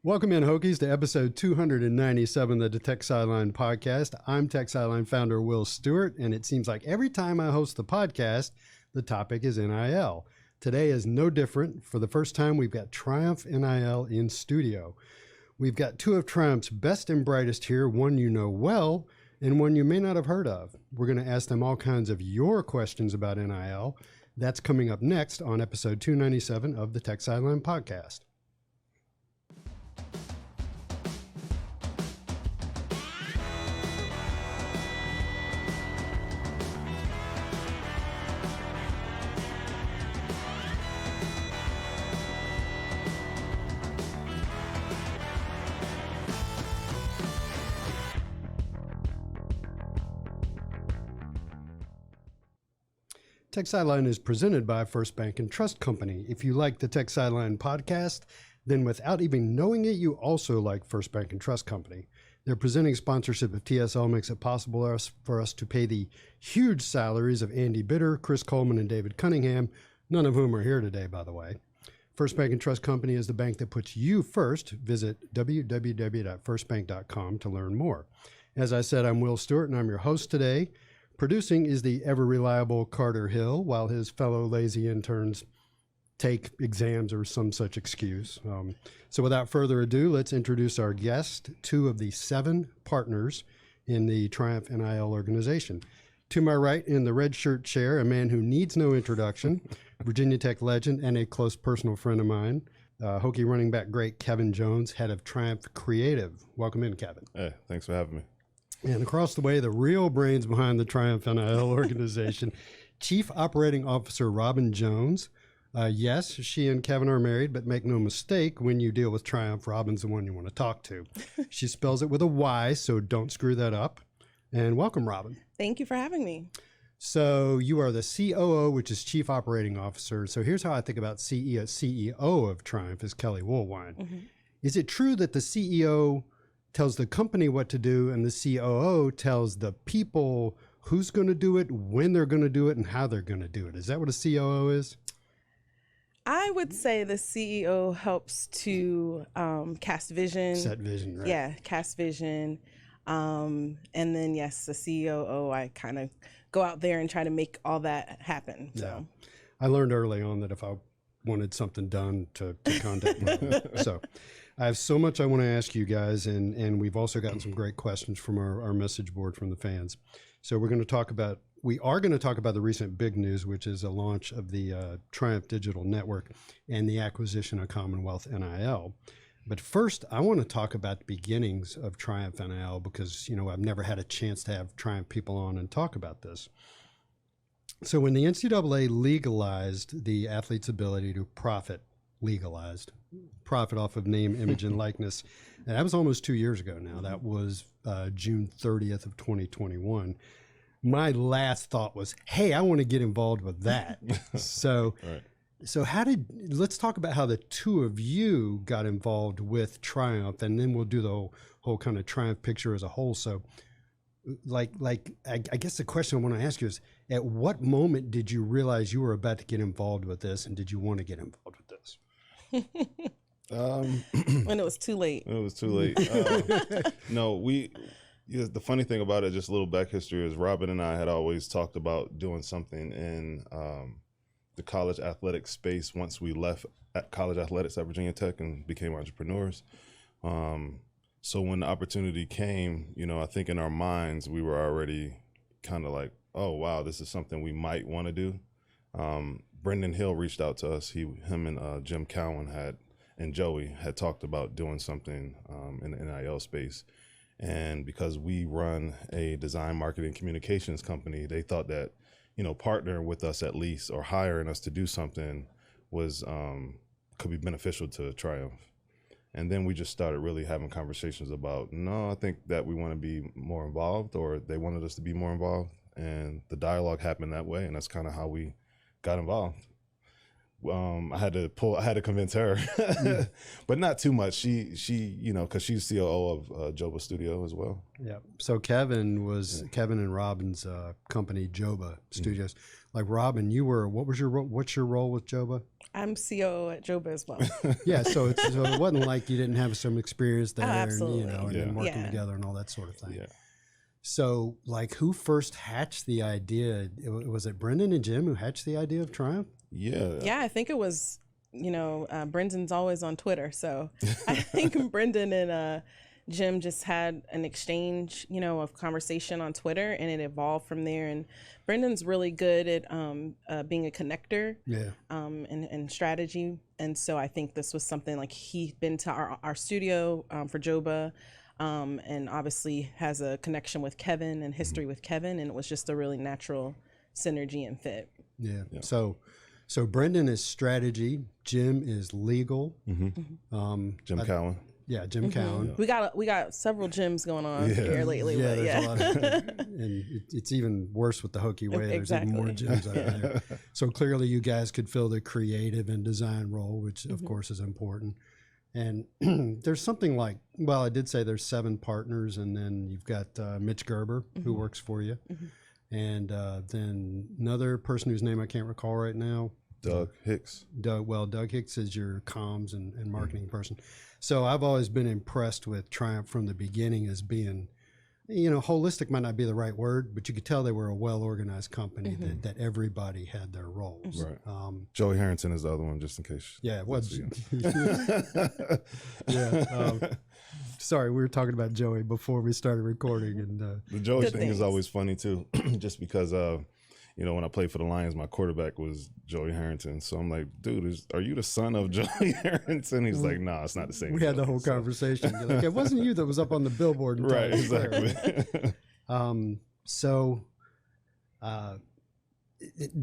Welcome in, Hokies, to episode 297 of the Tech Sideline podcast. I'm Tech Sideline founder Will Stewart, and it seems like every time I host the podcast, the topic is NIL. Today is no different. For the first time, we've got Triumph NIL in studio. We've got two of Triumph's best and brightest here, one you know well and one you may not have heard of. We're going to ask them all kinds of your questions about NIL. That's coming up next on episode 297 of the Tech Sideline podcast. Tech Sideline is presented by First Bank and Trust Company. If you like the Tech Sideline podcast, then without even knowing it, you also like First Bank and Trust Company. Their presenting sponsorship of TSL makes it possible for us to pay the huge salaries of Andy Bitter, Chris Coleman, and David Cunningham, none of whom are here today, by the way. First Bank and Trust Company is the bank that puts you first. Visit www.firstbank.com to learn more. As I said, I'm Will Stewart, and I'm your host today. Producing is the ever-reliable Carter Hill, while his fellow lazy interns take exams or some such excuse. So without further ado, let's introduce our guest, two of the 7 partners in the Triumph NIL organization. To my right, in the red shirt chair, a man who needs no introduction, Virginia Tech legend and a close personal friend of mine, Hokie running back great Kevin Jones, head of Triumph Creative. Welcome in, Kevin. Hey, thanks for having me. And across the way, the real brains behind the Triumph NIL organization, Chief Operating Officer Robyn Jones. Yes, she and Kevin are married, but make no mistake, when you deal with Triumph, Robyn's the one you want to talk to. She spells it with a Y, so don't screw that up. And welcome, Robyn. Thank you for having me. So you are the COO, which is Chief Operating Officer. So here's how I think about CEO of Triumph is Kelly Woolwine. Mm-hmm. Is it true that the CEO tells the company what to do and the COO tells the people who's going to do it, when they're going to do it, and how they're going to do it? Is that what a COO is? I would say the CEO helps to cast vision. Set vision, right? Yeah, cast vision. And then, yes, the COO, I kind of go out there and try to make all that happen. So. Yeah. I learned early on that if I wanted something done to contact me. So I have so much I want to ask you guys, and we've also gotten some great questions from our message board from the fans. So we are going to talk about the recent big news, which is a launch of the Triumph Digital Network and the acquisition of Commonwealth NIL. But first, I want to talk about the beginnings of Triumph NIL because, you know, I've never had a chance to have Triumph people on and talk about this. So when the NCAA legalized the athlete's ability to profit off of name, image, and likeness, and that was almost 2 years ago now. That was June 30th of 2021. My last thought was, hey, I want to get involved with that. So, Right. So let's talk about how the two of you got involved with Triumph, and then we'll do the whole kind of Triumph picture as a whole. So I guess the question I want to ask you is, at what moment did you realize you were about to get involved with this, and did you want to get involved with this? When it was too late. It was too late. No, the funny thing about it, just a little back history, is Robyn and I had always talked about doing something in the college athletic space once we left college athletics at Virginia Tech and became entrepreneurs. So when the opportunity came, you know, I think in our minds, we were already kind of like, oh, wow, this is something we might want to do. Brendan Hill reached out to us. Him and Jim Cowan and Joey had talked about doing something in the NIL space. And because we run a design, marketing, communications company, they thought that, you know, partnering with us at least or hiring us to do something was could be beneficial to Triumph. And then we just started really having conversations about, no, I think that we want to be more involved, or they wanted us to be more involved. And the dialogue happened that way. And that's kind of how we got involved. I had to convince her, but not too much. She, you know, cause she's COO of Joba Studio as well. Yeah. So Kevin and Robyn's company, Joba Studios. like Robyn, you were, what was your role? What's your role with Joba? I'm COO at Joba as well. Yeah, so it wasn't like you didn't have some experience there, absolutely. and Yeah. then working Yeah. together and all that sort of thing. Yeah. So, like, who first hatched the idea? Was it Brendan and Jim who hatched the idea of Triumph? Yeah. Yeah, I think it was, Brendan's always on Twitter. So I think Brendan and Jim just had an exchange, of conversation on Twitter, and it evolved from there. And Brendan's really good at being a connector, Yeah. and strategy. And so I think this was something like he'd been to our studio for Joba, and obviously has a connection with Kevin and history with Kevin. And it was just a really natural synergy and fit. Yeah. So Brendan is strategy. Jim is legal. Jim Cowan. Yeah, Jim Cowan. We got several gyms going on here lately. Yeah, but there's a lot of, and it's even worse with the Hokie way. There's even more gyms out there. So clearly, you guys could fill the creative and design role, which of course is important. And there's something like, well, I did say there's 7 partners, and then you've got Mitch Gerber who works for you, and then another person whose name I can't recall right now. Doug Hicks. Doug Hicks is your comms and marketing person. So I've always been impressed with Triumph from the beginning as being, holistic might not be the right word, but you could tell they were a well-organized company that everybody had their roles. Right. Joey Harrington is the other one, just in case. Yeah, it was. Yeah. Sorry, we were talking about Joey before we started recording, and the Joey thing is always funny too, just because when I played for the Lions, my quarterback was Joey Harrington. So I'm like, dude, are you the son of Joey Harrington? He's like, nah, it's not the same. We had the whole conversation. You're like, it wasn't you that was up on the billboard. Right, exactly.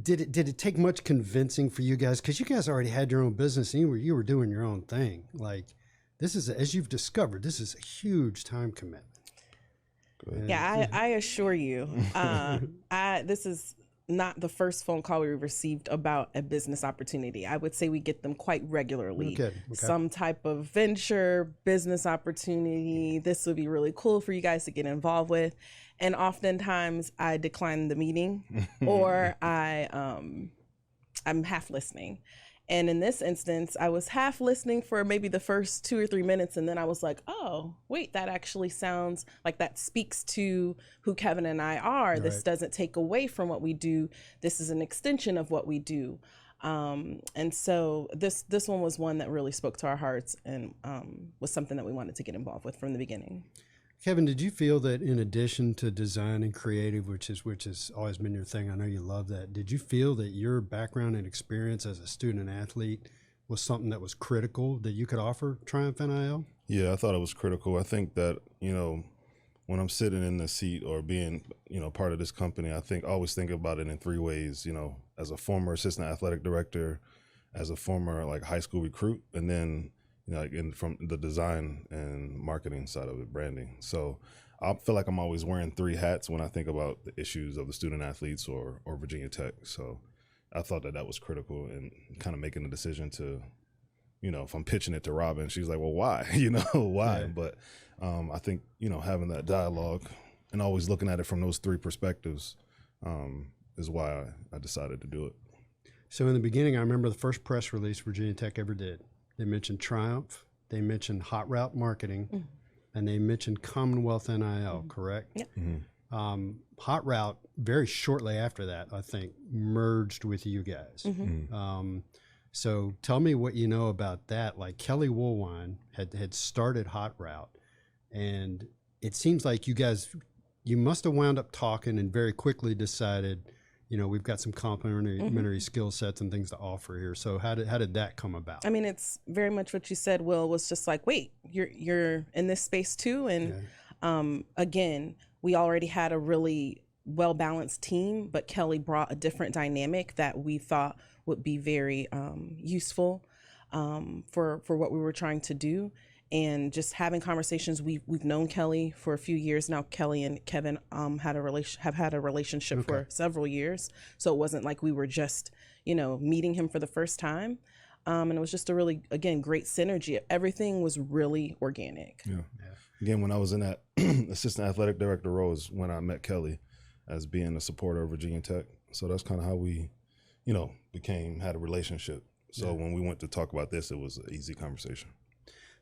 Did it take much convincing for you guys? Because you guys already had your own business and you were doing your own thing. Like, this is, as you've discovered, this is a huge time commitment. Yeah, I assure you, this is not the first phone call we received about a business opportunity. I would say we get them quite regularly. Okay. Some type of venture, business opportunity. This would be really cool for you guys to get involved with. And oftentimes I decline the meeting or I'm half listening. And in this instance, I was half listening for maybe the first 2 or 3 minutes. And then I was like, oh, wait, that actually sounds like that speaks to who Kevin and I are. Right. This doesn't take away from what we do. This is an extension of what we do. And so this one was one that really spoke to our hearts and was something that we wanted to get involved with from the beginning. Kevin, did you feel that in addition to design and creative, which has always been your thing, I know you love that, did you feel that your background and experience as a student and athlete was something that was critical that you could offer Triumph NIL? Yeah, I thought it was critical. I think that, when I'm sitting in the seat or being, part of this company, I always think about it in 3 ways, as a former assistant athletic director, as a former high school recruit, and then from the design and marketing side of it, branding. So I feel like I'm always wearing 3 hats when I think about the issues of the student athletes or Virginia Tech. So I thought that was critical in kind of making the decision to, if I'm pitching it to Robyn, she's like, well, why? Why? Yeah. But I think, having that dialogue and always looking at it from those 3 perspectives is why I decided to do it. So in the beginning, I remember the first press release Virginia Tech ever did. They mentioned Triumph, they mentioned Hot Route Marketing, and they mentioned Commonwealth NIL, correct? Yep. Mm-hmm. Hot Route, very shortly after that, I think, merged with you guys. So tell me what you know about that. Like Kelly Woolwine had started Hot Route, and it seems like you must have wound up talking and very quickly decided, we've got some complementary skill sets and things to offer here. So how did that come about? I mean, it's very much what you said, Will, was just like, wait, you're in this space too. And again, we already had a really well-balanced team, but Kelly brought a different dynamic that we thought would be very useful for what we were trying to do. And just having conversations, we've known Kelly for a few years now. Kelly and Kevin have had a relationship for several years, so it wasn't like we were just meeting him for the first time. And it was just a really, again, great synergy. Everything was really organic. Yeah. Again, when I was in that assistant athletic director role is when I met Kelly as being a supporter of Virginia Tech. So that's kind of how we, had a relationship. So when we went to talk about this, it was an easy conversation.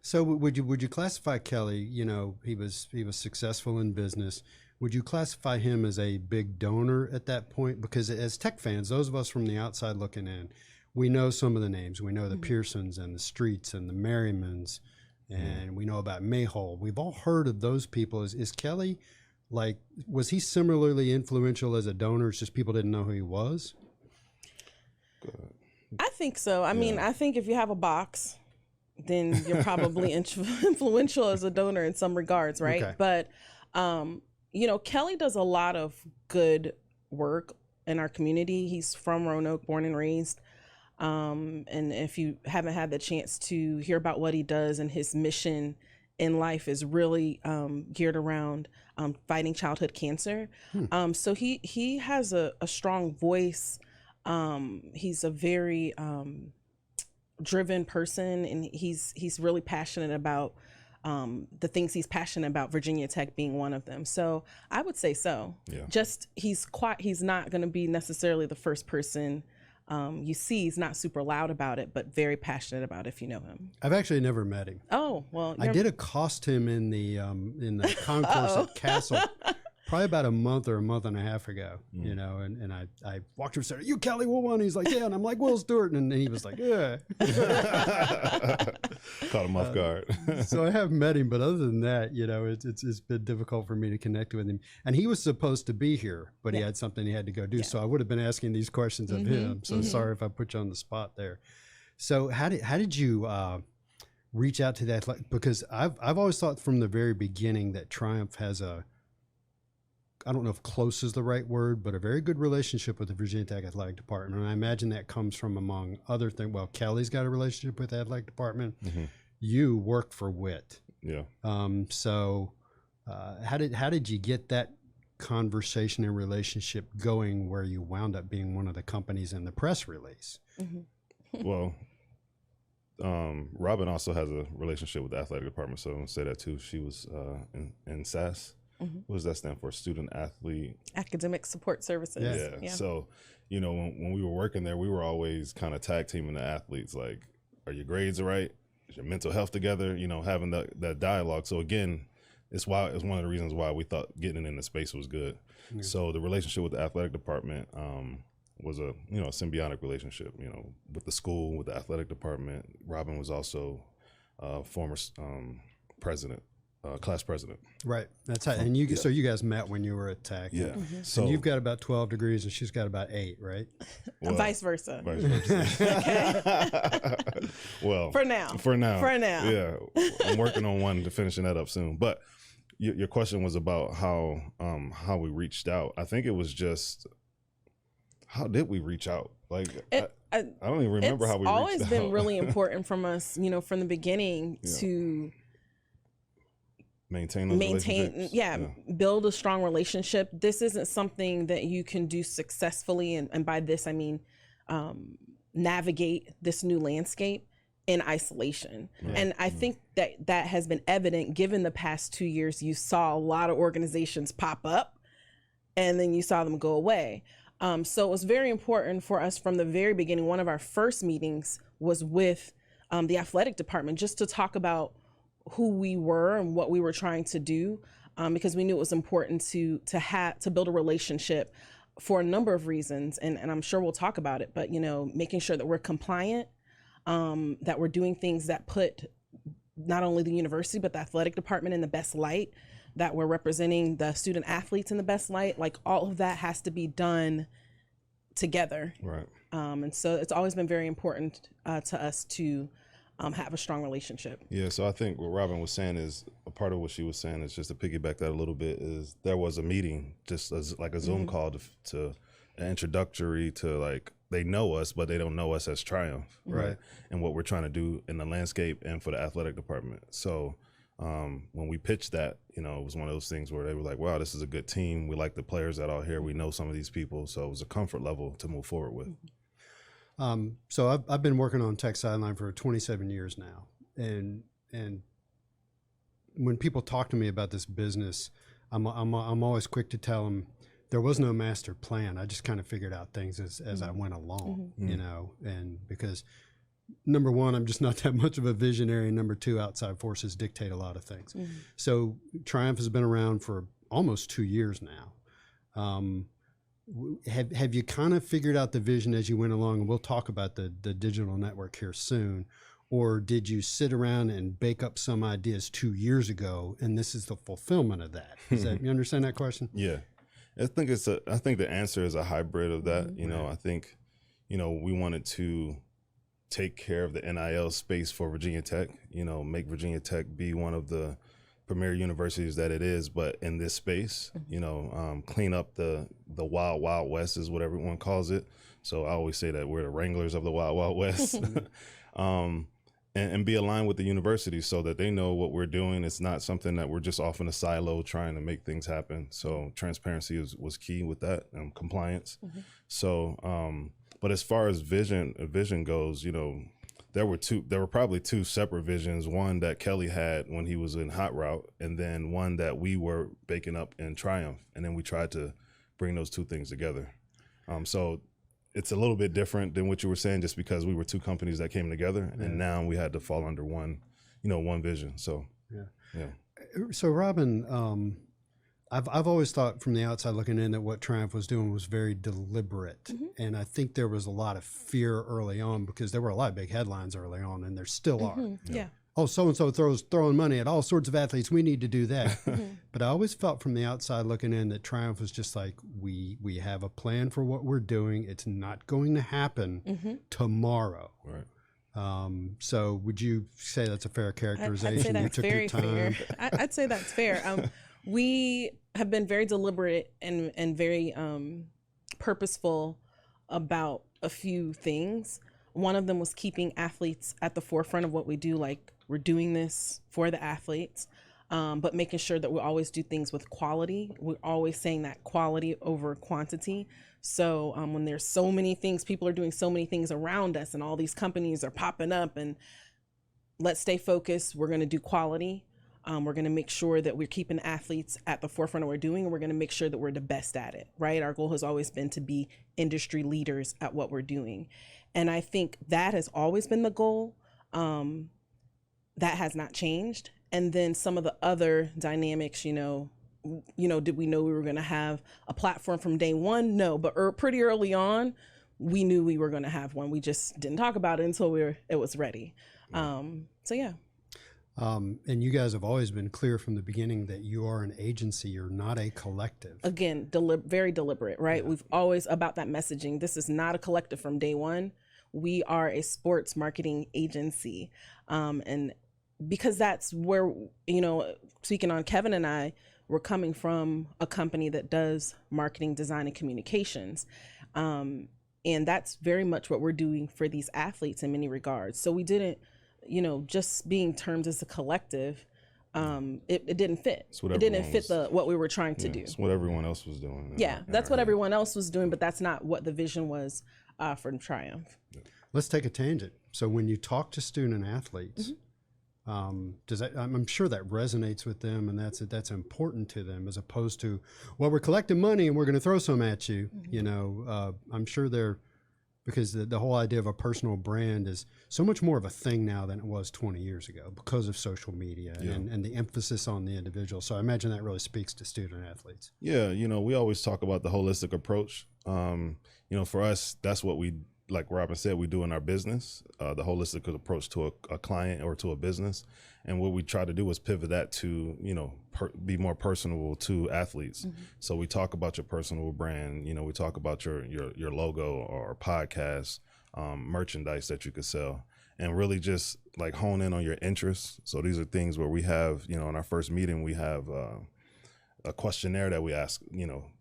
So would you classify Kelly? He was successful in business. Would you classify him as a big donor at that point? Because as tech fans, those of us from the outside looking in, we know some of the names. We know the Pearsons and the Streets and the Merrimans, and we know about Mayhole. We've all heard of those people. Is Kelly, was he similarly influential as a donor? It's just people didn't know who he was? Good. I think so. I mean, I think if you have a box, then you're probably influential as a donor in some regards, right? Okay. But, Kelly does a lot of good work in our community. He's from Roanoke, born and raised. And if you haven't had the chance to hear about what he does, and his mission in life is really geared around fighting childhood cancer. So he has a strong voice. He's a very driven person, and he's really passionate about the things he's passionate about, Virginia Tech being one of them. So I would say so. Yeah. Just he's not going to be necessarily the first person you see. He's not super loud about it, but very passionate about it, if you know him. I've actually never met him. Oh, well. I did accost him in the concourse at Castle probably about a month or a month and a half ago, and I walked over and said, "Are you Kelly Woolwine?" He's like, "Yeah." And I'm like, "Will Stewart." And he was like, "Yeah." Caught him off guard. So I have met him, but other than that, it's been difficult for me to connect with him. And he was supposed to be here, but he had something he had to go do. So I would have been asking these questions of him. So sorry if I put you on the spot there. So how did you reach out to that? Because I've always thought from the very beginning that Triumph has I don't know if close is the right word, but a very good relationship with the Virginia Tech Athletic Department. And I imagine that comes from, among other things, Kelly's got a relationship with the athletic department. You work for WIT. Yeah. So how did you get that conversation and relationship going where you wound up being one of the companies in the press release? Well, Robyn also has a relationship with the athletic department, so I'm going to say that too. She was in SAS. What does that stand for? Student Athlete Academic Support Services. Yeah. So, when we were working there, we were always kind of tag teaming the athletes. Like, are your grades all right? Is your mental health together? Having that dialogue. So again, it's one of the reasons why we thought getting in the space was good. So the relationship with the athletic department was a symbiotic relationship. With the school, with the athletic department. Robyn was also former president. Class president. Right. That's how. And so you guys met when you were at Tech. Yeah. So you've got about 12 degrees and she's got about 8, right? Well, vice versa. Well, for now. Yeah. I'm working on one to finishing that up soon. But your question was about how we reached out. I think it was just, how did we reach out? Like, I don't even remember how we reached out. It's always been really important from us, from the beginning to maintain, build a strong relationship. This isn't something that you can do successfully, and by this I mean navigate this new landscape in isolation. And I think that has been evident given the past 2 years. You saw a lot of organizations pop up and then you saw them go away. So it was very important for us from the very beginning. One of our first meetings was with the athletic department, just to talk about who we were and what we were trying to do, because we knew it was important to build a relationship for a number of reasons, and I'm sure we'll talk about it, but making sure that we're compliant, that we're doing things that put not only the university but the athletic department in the best light, that we're representing the student athletes in the best light. Like, all of that has to be done together, right? And so it's always been very important to us to have a strong relationship. Yeah, so I think what Robyn was saying is, a part of what she was saying is, just to piggyback that a little bit, is there was a meeting, just as like a Zoom call to an introductory to, like, they know us, but they don't know us as Triumph, right? And what we're trying to do in the landscape and for the athletic department. So when we pitched that, it was one of those things where they were like, wow, this is a good team. We like the players that are here. We know some of these people. So it was a comfort level to move forward with. So I've been working on Tech Sideline for 27 years now, and when people talk to me about this business, I'm always quick to tell them there was no master plan. I just kind of figured out things as I went along, you know, and because number one, I'm just not that much of a visionary. Number two, outside forces dictate a lot of things. So Triumph has been around for almost 2 years now. Have you kind of figured out the vision as you went along? And we'll talk about the digital network here soon. Or did you sit around and bake up some ideas 2 years ago, and this is the fulfillment of that? You understand that question? Yeah, I think the answer is a hybrid of that. You know, I think, you know, we wanted to take care of the NIL space for Virginia Tech. You know, make Virginia Tech be one of the premier universities that it is, but in this space, you know, clean up the wild, wild west is what everyone calls it. So I always say that we're the wranglers of the wild, wild west. And be aligned with the university so that they know what we're doing. It's not something that we're just off in a silo trying to make things happen. So transparency was key with that, and compliance. So, but as far as vision goes, you know, there were probably two separate visions. One that Kelly had when he was in Hot Route, and then one that we were baking up in Triumph. And then we tried to bring those two things together. So it's a little bit different than what you were saying, just because we were two companies that came together, and now we had to fall under one vision. So yeah. So Robyn, I've always thought from the outside looking in that what Triumph was doing was very deliberate, and I think there was a lot of fear early on because there were a lot of big headlines early on, and there still are. Yeah. Oh, so-and-so throwing money at all sorts of athletes. We need to do that. But I always felt from the outside looking in that Triumph was just like, we have a plan for what we're doing. It's not going to happen tomorrow. Right. So would you say that's a fair characterization? I'd say that's very fair. I'd say that's fair. We have been very deliberate and very purposeful about a few things. One of them was keeping athletes at the forefront of what we do. Like, we're doing this for the athletes, but making sure that we always do things with quality. We're always saying that quality over quantity. So when there's so many things, people are doing so many things around us, and all these companies are popping up, and let's stay focused. We're going to do quality. We're going to make sure that we're keeping athletes at the forefront of what we're doing, and we're going to make sure that we're the best at it, right? Our goal has always been to be industry leaders at what we're doing. And I think that has always been the goal. That has not changed. And then some of the other dynamics, did we know we were going to have a platform from day one? No, but pretty early on, we knew we were going to have one. We just didn't talk about it until it was ready. So yeah. And you guys have always been clear from the beginning that you are an agency, you're not a collective. Again, very deliberate, right? Yeah. We've always about that messaging. This is not a collective from day one. We are a sports marketing agency. And because that's where, speaking on Kevin and I, we're coming from a company that does marketing, design, and communications. And that's very much what we're doing for these athletes in many regards. So we didn't, just being termed as a collective, it didn't fit. It didn't fit what we were trying to do. It's what everyone else was doing. Yeah, that's what everyone else was doing, but that's not what the vision was for Triumph. Let's take a tangent. So when you talk to student athletes, I'm sure that resonates with them, and that's important to them, as opposed to, well, we're collecting money and we're going to throw some at you. I'm sure because the whole idea of a personal brand is so much more of a thing now than it was 20 years ago because of social media and the emphasis on the individual. So I imagine that really speaks to student athletes. Yeah, we always talk about the holistic approach. For us, that's what we, like Robyn said, we do in our business, the holistic approach to a client or to a business. And what we try to do is pivot that to, be more personable to athletes. So we talk about your personal brand, we talk about your logo or podcast, merchandise that you could sell, and really just like hone in on your interests. So these are things where we have, in our first meeting, we have a questionnaire that we ask,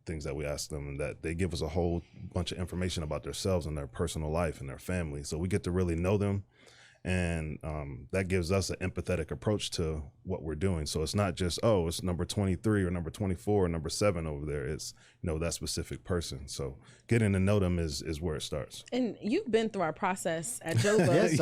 things that we ask them, and that they give us a whole bunch of information about themselves and their personal life and their family. So we get to really know them. And that gives us an empathetic approach to what we're doing. So it's not just, it's number 23 or number 24 or number 7 over there. It's, that specific person. So getting to know them is where it starts. And you've been through our process at Jova. Yes,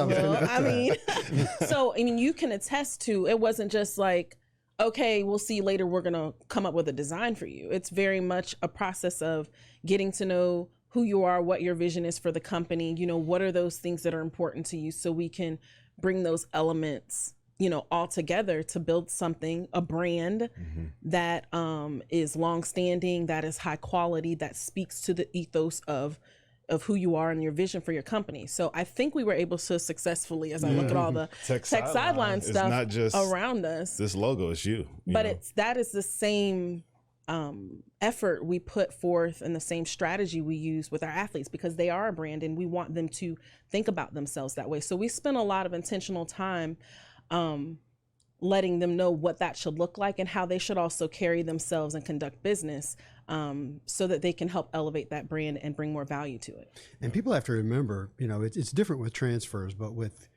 you can attest to, it wasn't just like, okay, we'll see you later, we're going to come up with a design for you. It's very much a process of getting to know who you are, what your vision is for the company, you know, what are those things that are important to you, so we can bring those elements, you know, all together to build something, a brand that is longstanding, that is high quality, that speaks to the ethos of who you are and your vision for your company. So I think we were able to successfully, as I look at all the tech sideline stuff not just around us, this logo is you but know? that is the same effort we put forth and the same strategy we use with our athletes, because they are a brand and we want them to think about themselves that way. So we spend a lot of intentional time letting them know what that should look like and how they should also carry themselves and conduct business, so that they can help elevate that brand and bring more value to it. And people have to remember, you know, it's different with transfers, but with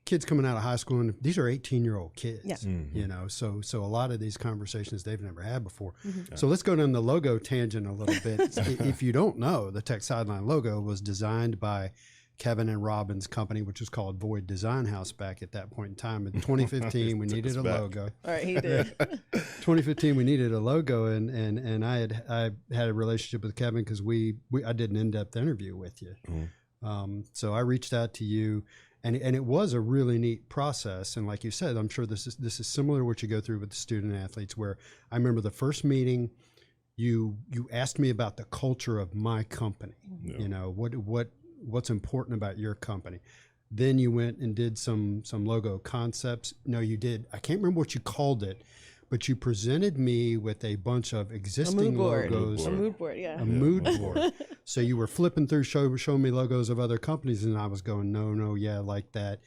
kids coming out of high school, and these are 18-year-old kids, Yeah. you know, so a lot of these conversations they've never had before. So let's go down the logo tangent a little bit. If you don't know, the Tech Sideline logo was designed by Kevin and Robyn's company, which was called Void Design House back at that point in time. In 2015, we needed a logo. All right, he did. 2015, we needed a logo, and I had a relationship with Kevin because I did an in-depth interview with you. So I reached out to you, and it was a really neat process. And like you said, I'm sure this is similar to what you go through with the student athletes. Where I remember the first meeting, you asked me about the culture of my company. You know, what's important about your company. Then you went and did some logo concepts. No, you did. I can't remember what you called it, but you presented me with a bunch of existing logos. A mood board, yeah. A mood board. So you were flipping through, showing me logos of other companies, and I was going, no, yeah, like that.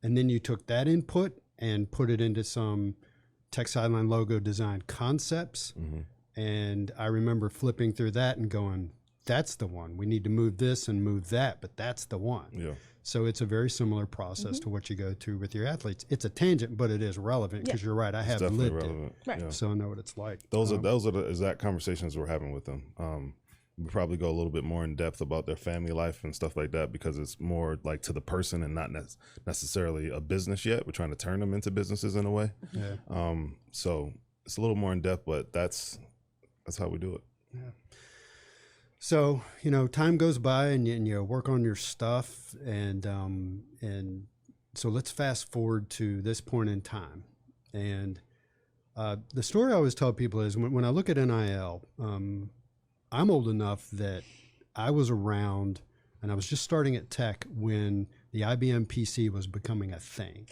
And then you took that input and put it into some Tech Sideline logo design concepts. And I remember flipping through that and going, that's the one. We need to move this and move that, but that's the one. Yeah. So it's a very similar process to what you go through with your athletes. It's a tangent, but it is relevant because you're right. I have lived relevant. it, Right. so I know what it's like. Those are the exact conversations we're having with them. We probably go a little bit more in depth about their family life and stuff like that, because it's more like to the person and not necessarily a business yet. We're trying to turn them into businesses in a way. Yeah. So it's a little more in depth, but that's how we do it. Yeah. So, you know, time goes by and you work on your stuff, and so let's fast forward to this point in time. And the story I always tell people is when I look at NIL, I'm old enough that I was around and I was just starting at Tech when the IBM PC was becoming a thing.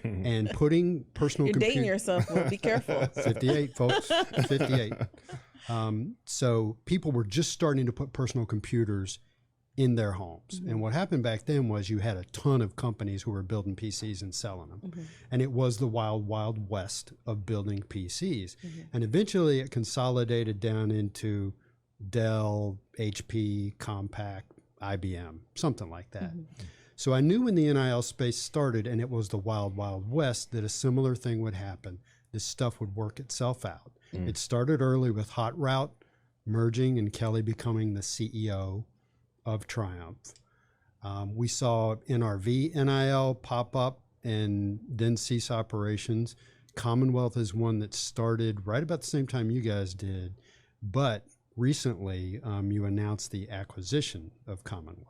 And putting personal You're dating yourself. Well, be careful. 58, folks, 58. So people were just starting to put personal computers in their homes. And what happened back then was you had a ton of companies who were building PCs and selling them. And it was the wild, wild west of building PCs. And eventually it consolidated down into Dell, HP, Compaq, IBM, something like that. So I knew when the NIL space started and it was the wild, wild west that a similar thing would happen. This stuff would work itself out. It started early with Hot Route merging and Kelly becoming the CEO of Triumph. We saw NRV NIL pop up and then cease operations. Commonwealth is one that started right about the same time you guys did, but recently you announced the acquisition of Commonwealth.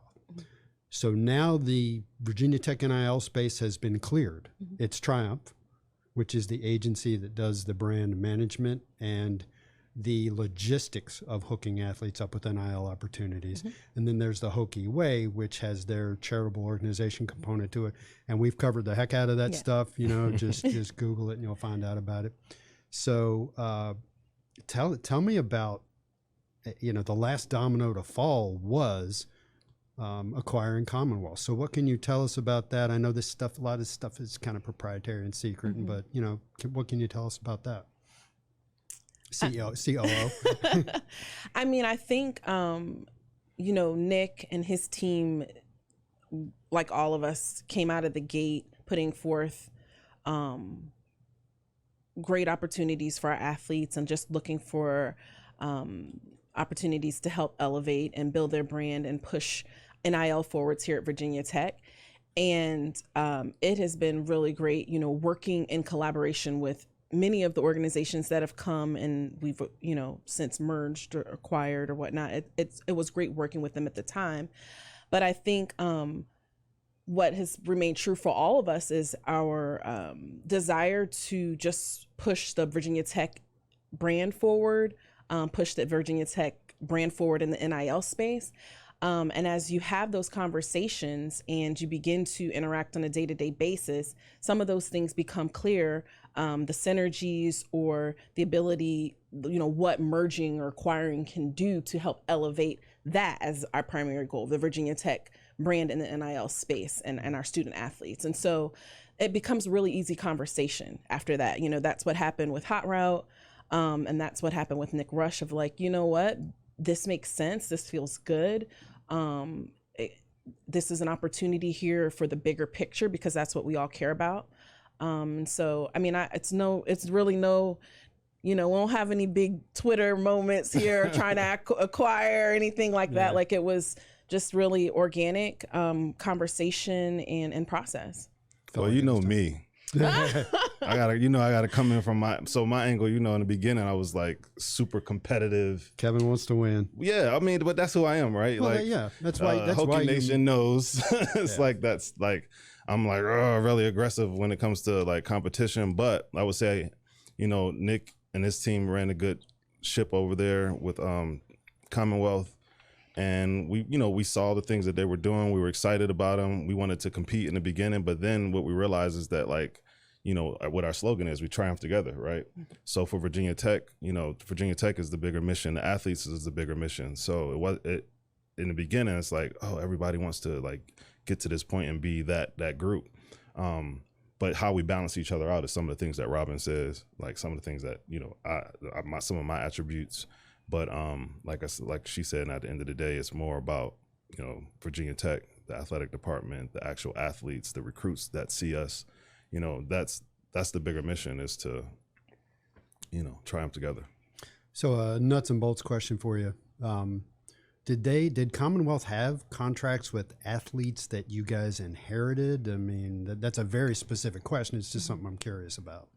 So now the Virginia Tech NIL space has been cleared. It's Triumph, which is the agency that does the brand management and the logistics of hooking athletes up with NIL opportunities. And then there's the Hokie Way, which has their charitable organization component to it. And we've covered the heck out of that stuff, you know, just Google it and you'll find out about it. So tell me about, you know, the last domino to fall was acquiring Commonwealth. So what can you tell us about that? I know this stuff, a lot of stuff is kind of proprietary and secret, but you know, what can you tell us about that? COO. I mean, I think, you know, Nick and his team, like all of us, came out of the gate putting forth great opportunities for our athletes and just looking for opportunities to help elevate and build their brand and push NIL forwards here at Virginia Tech. And it has been really great, you know, working in collaboration with many of the organizations that have come, and we've, you know, since merged or acquired or whatnot. It was great working with them at the time. But I think what has remained true for all of us is our desire to just push the Virginia Tech brand forward, push the Virginia Tech brand forward in the NIL space. And as you have those conversations and you begin to interact on a day-to-day basis, some of those things become clear, the synergies or the ability, you know, what merging or acquiring can do to help elevate that as our primary goal, the Virginia Tech brand in the NIL space and our student athletes. And so it becomes a really easy conversation after that. You know, that's what happened with Hot Route. And that's what happened with Nick Rush of like, you know what, this makes sense. This feels good. This is an opportunity here for the bigger picture because that's what we all care about. So, I mean, it's really no, you know, we don't have any big Twitter moments here trying to acquire or anything like that. Like it was just really organic conversation and process. Well, you know me. I gotta come in from my angle, you know, in the beginning I was like super competitive. Kevin wants to win. Yeah, I mean, but that's who I am, right? Well, like, yeah, that's why. That's Hokie why Nation knows. It's like that's like I'm like really aggressive when it comes to like competition. But I would say, you know, Nick and his team ran a good ship over there with Commonwealth. And we saw the things that they were doing. We were excited about them. We wanted to compete in the beginning, but then what we realized is that, like, you know, what our slogan is, we triumph together, right? So for Virginia Tech, you know, Virginia Tech is the bigger mission. The athletes is the bigger mission. So in the beginning, it's like, oh, everybody wants to like get to this point and be that group. But how we balance each other out is some of the things that Robyn says, like some of the things that, you know, some of my attributes. But like she said, at the end of the day, it's more about, you know, Virginia Tech, the athletic department, the actual athletes, the recruits that see us. You know, that's the bigger mission, is to, you know, triumph together. So nuts and bolts question for you. Did Commonwealth have contracts with athletes that you guys inherited? I mean, that's a very specific question. It's just something I'm curious about.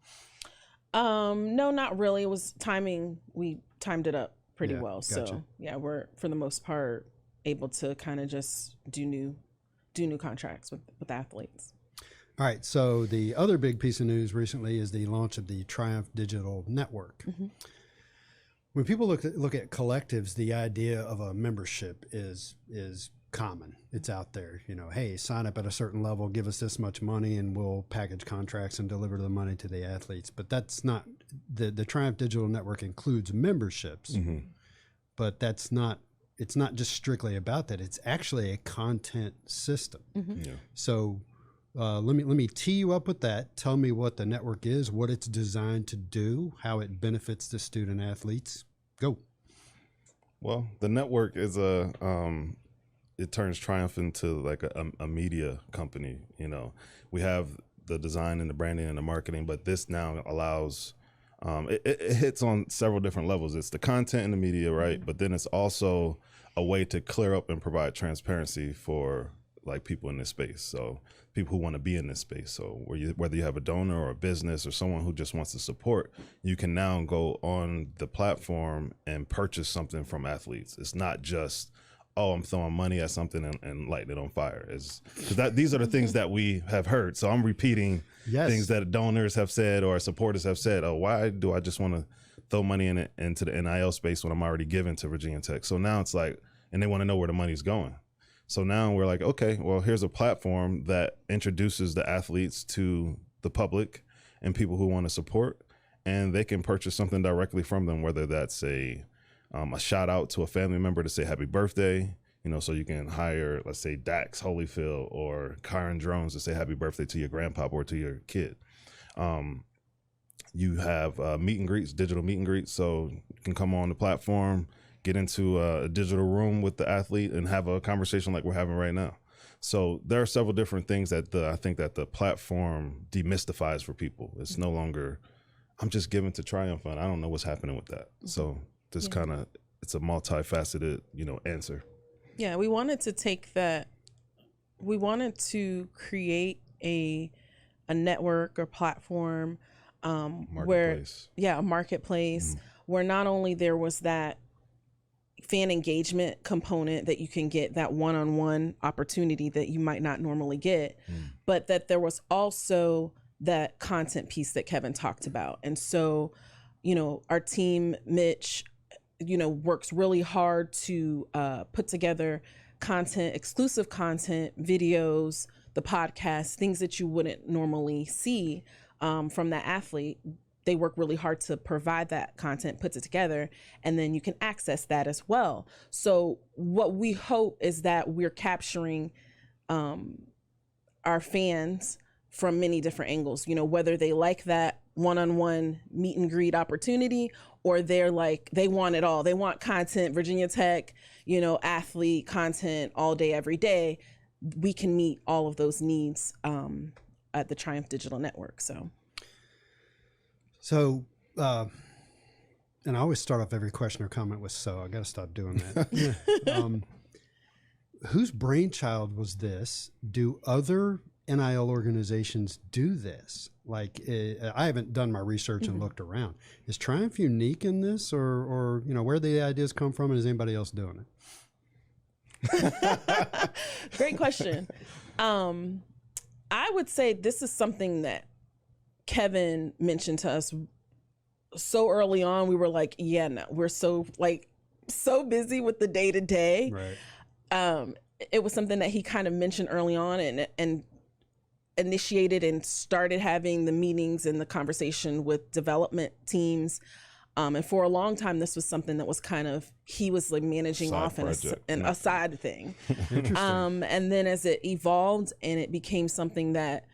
No, not really. It was timing. We timed it up pretty well. Gotcha. So yeah, we're for the most part able to kind of just do new contracts with athletes. All right. So the other big piece of news recently is the launch of the Triumph Digital Network. Mm-hmm. When people look at collectives, the idea of a membership is common. It's out there. You know, hey, sign up at a certain level, give us this much money, and we'll package contracts and deliver the money to the athletes. But that's not the Triumph Digital Network includes memberships, but it's not just strictly about that. It's actually a content system. Mm-hmm. Yeah. So let me tee you up with that. Tell me what the network is, what it's designed to do, how it benefits the student athletes. Go. Well, the network is it turns Triumph into like a media company. You know, we have the design and the branding and the marketing, but this now allows, it hits on several different levels. It's the content and the media, right? Mm-hmm. But then it's also a way to clear up and provide transparency for like people in this space. So people who want to be in this space. So whether you have a donor or a business or someone who just wants to support, you can now go on the platform and purchase something from athletes. It's not just, oh, I'm throwing money at something and lighting it on fire. These are the things that we have heard. So I'm repeating things that donors have said or supporters have said. Oh, why do I just want to throw money into the NIL space when I'm already giving to Virginia Tech? So now it's like, and they want to know where the money's going. So now we're like, okay, well, here's a platform that introduces the athletes to the public and people who want to support, and they can purchase something directly from them, whether that's a shout out to a family member to say happy birthday, you know, so you can hire, let's say, Dax Holyfield or Kyron Drones to say happy birthday to your grandpa or to your kid. You have meet and greets, digital meet and greets, so you can come on the platform, get into a digital room with the athlete and have a conversation like we're having right now. So there are several different things that I think that the platform demystifies for people. It's no longer, I'm just giving to Triumph and I don't know what's happening with that. So this kind of, it's a multifaceted, you know, answer. Yeah, we wanted to take that we wanted to create a network or platform Marketplace. a marketplace where not only there was that fan engagement component that you can get, that one-on-one opportunity that you might not normally get, but that there was also that content piece that Kevin talked about. And so, you know, our team, Mitch, you know, works really hard to put together content, exclusive content, videos, the podcast, things that you wouldn't normally see from that athlete. They work really hard to provide that content, puts it together, and then you can access that as well. So what we hope is that we're capturing our fans from many different angles, you know, whether they like that one-on-one meet and greet opportunity, or they're like, they want it all. They want content, Virginia Tech, you know, athlete content all day, every day. We can meet all of those needs at the Triumph Digital Network. So, and I always start off every question or comment with "so." I got to stop doing that. Whose brainchild was this? Do other NIL organizations do this? Like, I haven't done my research and looked around. Is Triumph unique in this, or you know, where the ideas come from, and is anybody else doing it? Great question. I would say this is something that Kevin mentioned to us so early on. We were like, yeah, no, we're so busy with the day to day. Right. It was something that he kind of mentioned early on and initiated and started having the meetings and the conversation with development teams. And for a long time, this was something that was kind of, he was like managing Side off project. a side thing. Interesting. And then as it evolved and it became something that,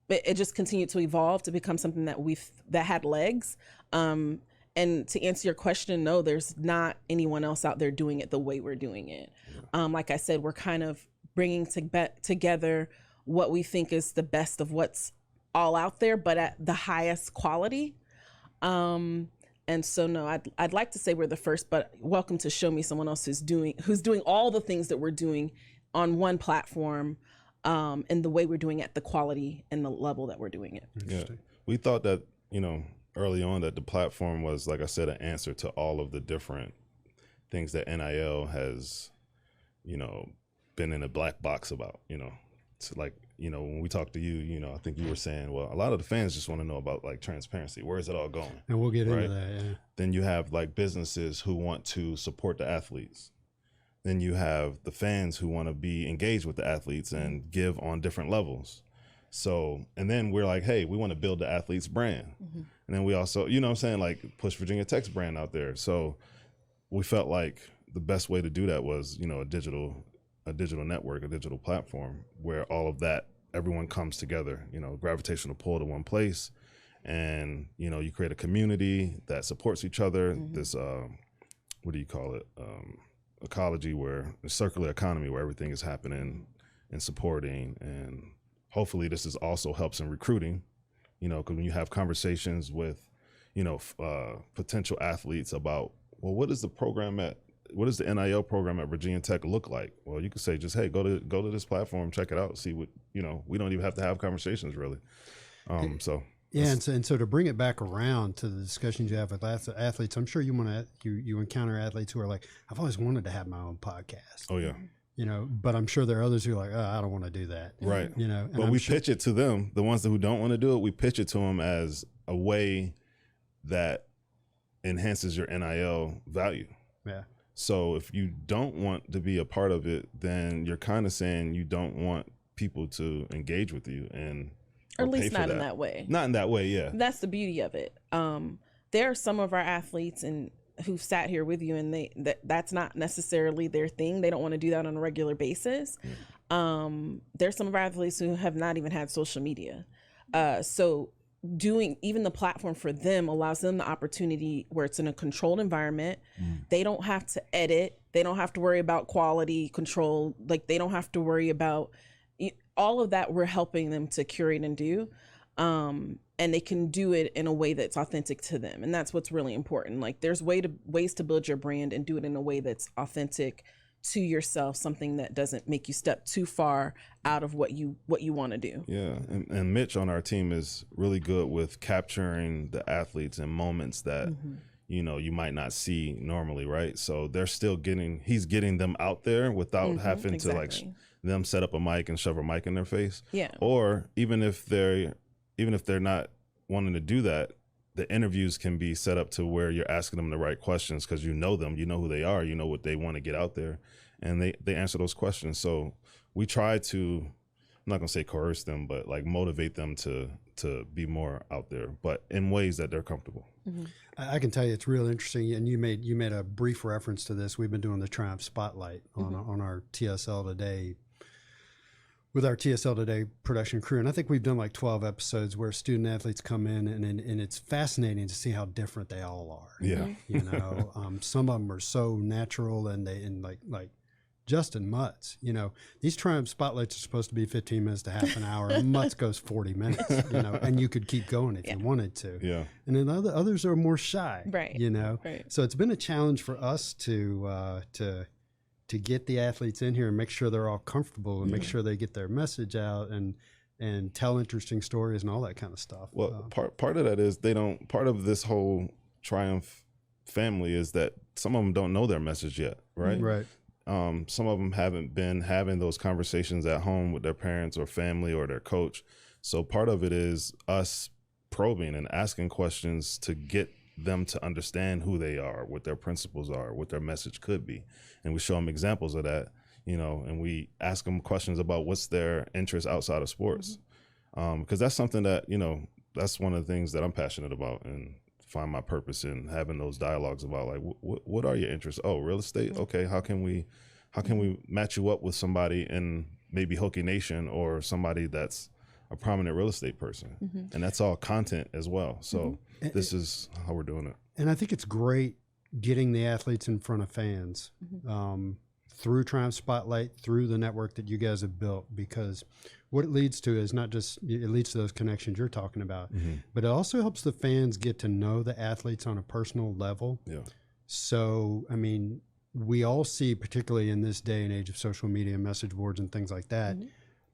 it just continued to evolve to become something that had legs. And to answer your question, no, there's not anyone else out there doing it the way we're doing it. Like I said, we're kind of bringing together what we think is the best of what's all out there, but at the highest quality. And so, no, I'd like to say we're the first, but welcome to show me someone else who's doing all the things that we're doing on one platform. And the way we're doing it, the quality and the level that we're doing it. Yeah. We thought that, you know, early on that the platform was, like I said, an answer to all of the different things that NIL has, you know, been in a black box about, you know. It's like, you know, when we talked to you, you know, I think you were saying, well, a lot of the fans just want to know about like transparency. Where is it all going? And we'll get into that, yeah. Then you have like businesses who want to support the athletes. Then you have the fans who want to be engaged with the athletes and give on different levels. So, and then we're like, hey, we want to build the athlete's brand. And then we also, you know what I'm saying, like push Virginia Tech's brand out there. So we felt like the best way to do that was, you know, a digital network, a digital platform where all of that, everyone comes together, you know, gravitational pull to one place. And, you know, you create a community that supports each other. This, what do you call it? Ecology, where a circular economy where everything is happening and supporting, and hopefully this is also helps in recruiting, you know, because when you have conversations with, you know, potential athletes about, well, what is the NIL program at Virginia Tech look like? Well, you could say just, hey, go to this platform, check it out, see what, you know, we don't even have to have conversations really. So. Yeah, and so to bring it back around to the discussions you have with athletes, I'm sure you encounter athletes who are like, I've always wanted to have my own podcast. Oh yeah. You know, but I'm sure there are others who are like, I don't want to do that. Right. You know, but we pitch it to them, the ones who don't want to do it, we pitch it to them as a way that enhances your NIL value. Yeah. So if you don't want to be a part of it, then you're kind of saying you don't want people to engage with you or at least not in that way. Not in that way, yeah. That's the beauty of it. There are some of our athletes who've sat here with you, and that's not necessarily their thing. They don't want to do that on a regular basis. There's some of our athletes who have not even had social media. So doing even the platform for them allows them the opportunity where it's in a controlled environment. They don't have to edit. They don't have to worry about quality control. Like, they don't have to worry about all of that. We're helping them to curate and do. And they can do it in a way that's authentic to them. And that's what's really important. Like, there's ways to build your brand and do it in a way that's authentic to yourself something that doesn't make you step too far out of what you want to do. Yeah, and Mitch on our team is really good with capturing the athletes in moments that you might not see normally, right? So they're still he's getting them out there without having to like them set up a mic and shove a mic in their face. Yeah. Or even if they're not wanting to do that, the interviews can be set up to where you're asking them the right questions because you know them, you know who they are, you know what they want to get out there, and they answer those questions. So we try to, I'm not gonna say coerce them, but like motivate them to be more out there, but in ways that they're comfortable. I can tell you it's real interesting, and you made a brief reference to this. We've been doing the Triumph Spotlight on our TSL Today, with our TSL Today production crew, and I think we've done like 12 episodes where student athletes come in, and it's fascinating to see how different they all are. Yeah, some of them are so natural, and like Justin Mutz. These Triumph Spotlights are supposed to be 15 minutes to half an hour, and Mutz goes 40 minutes. And you could keep going if you wanted to. Yeah, and then others are more shy. Right. Right. So it's been a challenge for us to get the athletes in here and make sure they're all comfortable and make sure they get their message out and tell interesting stories and all that kind of stuff. Well, part of that is part of this whole Triumph family is that some of them don't know their message yet, right? Right. Some of them haven't been having those conversations at home with their parents or family or their coach. So part of it is us probing and asking questions to get them to understand who they are, what their principles are, what their message could be. And we show them examples of that, and we ask them questions about what's their interest outside of sports. Because that's something that, that's one of the things that I'm passionate about and find my purpose in having those dialogues about like, what are your interests? Oh, real estate. Okay. How can we match you up with somebody in maybe Hokie Nation or somebody that's a prominent real estate person? And that's all content as well. So this is how we're doing it. And I think it's great getting the athletes in front of fans through Triumph Spotlight, through the network that you guys have built, because what it leads to is not just, it leads to those connections you're talking about, but it also helps the fans get to know the athletes on a personal level. Yeah. So, I mean, we all see, particularly in this day and age of social media, message boards and things like that,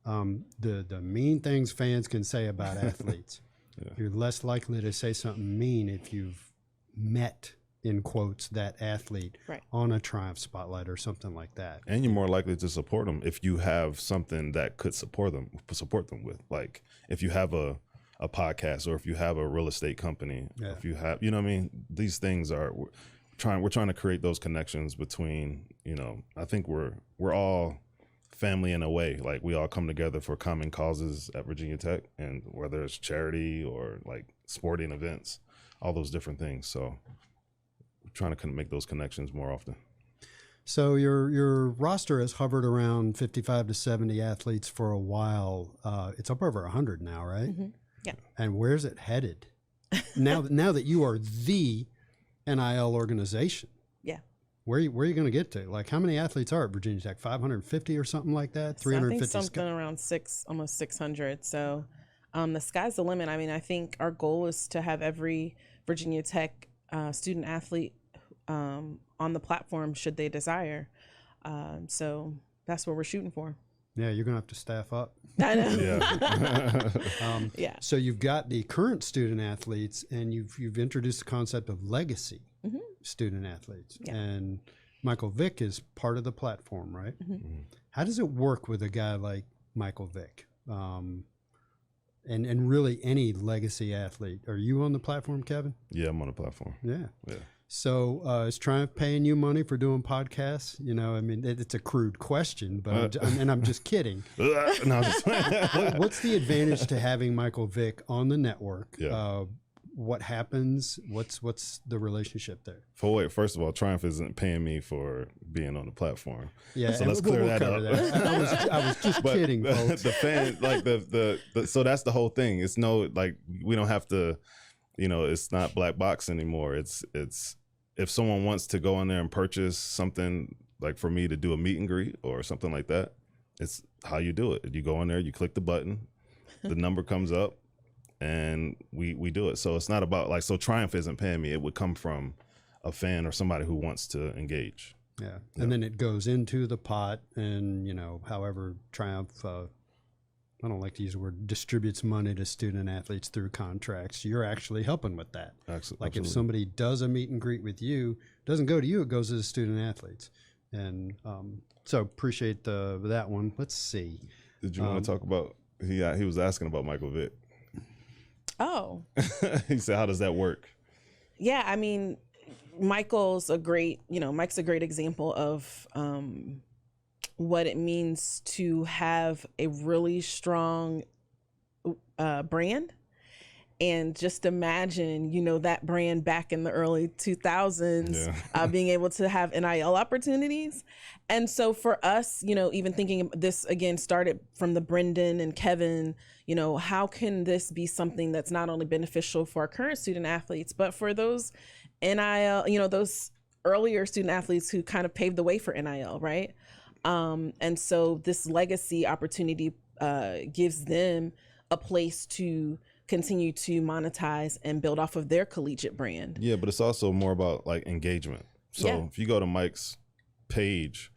the mean things fans can say about athletes. You're less likely to say something mean if you've met, in quotes, that athlete on a Triumph Spotlight or something like that. And you're more likely to support them if you have something that could support them with. Like if you have a podcast, or if you have a real estate company, if you have, what I mean? These things are, we're trying to create those connections between, I think we're all family in a way. Like we all come together for common causes at Virginia Tech, and whether it's charity or like sporting events, all those different things. So we're trying to make those connections more often. So your roster has hovered around 55 to 70 athletes for a while. It's up over 100 now, right? Yeah. And where's it headed? now that you are the NIL organization. Yeah. Where are you going to get to? Like, how many athletes are at Virginia Tech? 550 or something like that? 350? So I think something around almost 600. So the sky's the limit. I mean, I think our goal is to have every Virginia Tech student athlete on the platform should they desire. So that's what we're shooting for. Yeah, you're going to have to staff up. I know. Yeah. So you've got the current student athletes, and you've introduced the concept of legacy student athletes. Yeah. And Michael Vick is part of the platform, right? How does it work with a guy like Michael Vick? And really any legacy athlete. Are you on the platform, Kevin? Yeah, I'm on the platform. Yeah. So is Triumph paying you money for doing podcasts? I mean, it's a crude question, but I'm just kidding. What's the advantage to having Michael Vick on the network? Yeah. What happens? What's the relationship there? First of all, Triumph isn't paying me for being on the platform. Yeah, so let's clear that up. I was just kidding, folks. The fan, like so that's the whole thing. It's we don't have to, it's not black box anymore. It's if someone wants to go in there and purchase something, like for me to do a meet and greet or something like that, it's how you do it. You go in there, you click the button, the number comes up, and we do it. So it's not about so Triumph isn't paying me. It would come from a fan or somebody who wants to engage. Yeah. And then it goes into the pot and, you know, however Triumph, I don't like to use the word, distributes money to student athletes through contracts. You're actually helping with that. Like if somebody does a meet and greet with you, it doesn't go to you, it goes to the student athletes. And so appreciate that one. Let's see. Did you want to talk about, he was asking about Michael Vick. Oh. He said, how does that work? Yeah, I mean, Mike's a great example of what it means to have a really strong brand. And just imagine, you know, that brand back in the early 2000s, being able to have NIL opportunities. And so for us, you know, even thinking this again started from the Brendan and Kevin, you know, how can this be something that's not only beneficial for our current student athletes, but for those NIL, you know, those earlier student athletes who kind of paved the way for NIL, right? And so this legacy opportunity gives them a place to continue to monetize and build off of their collegiate brand. Yeah, but it's also more about like engagement. So if you go to Mike's page,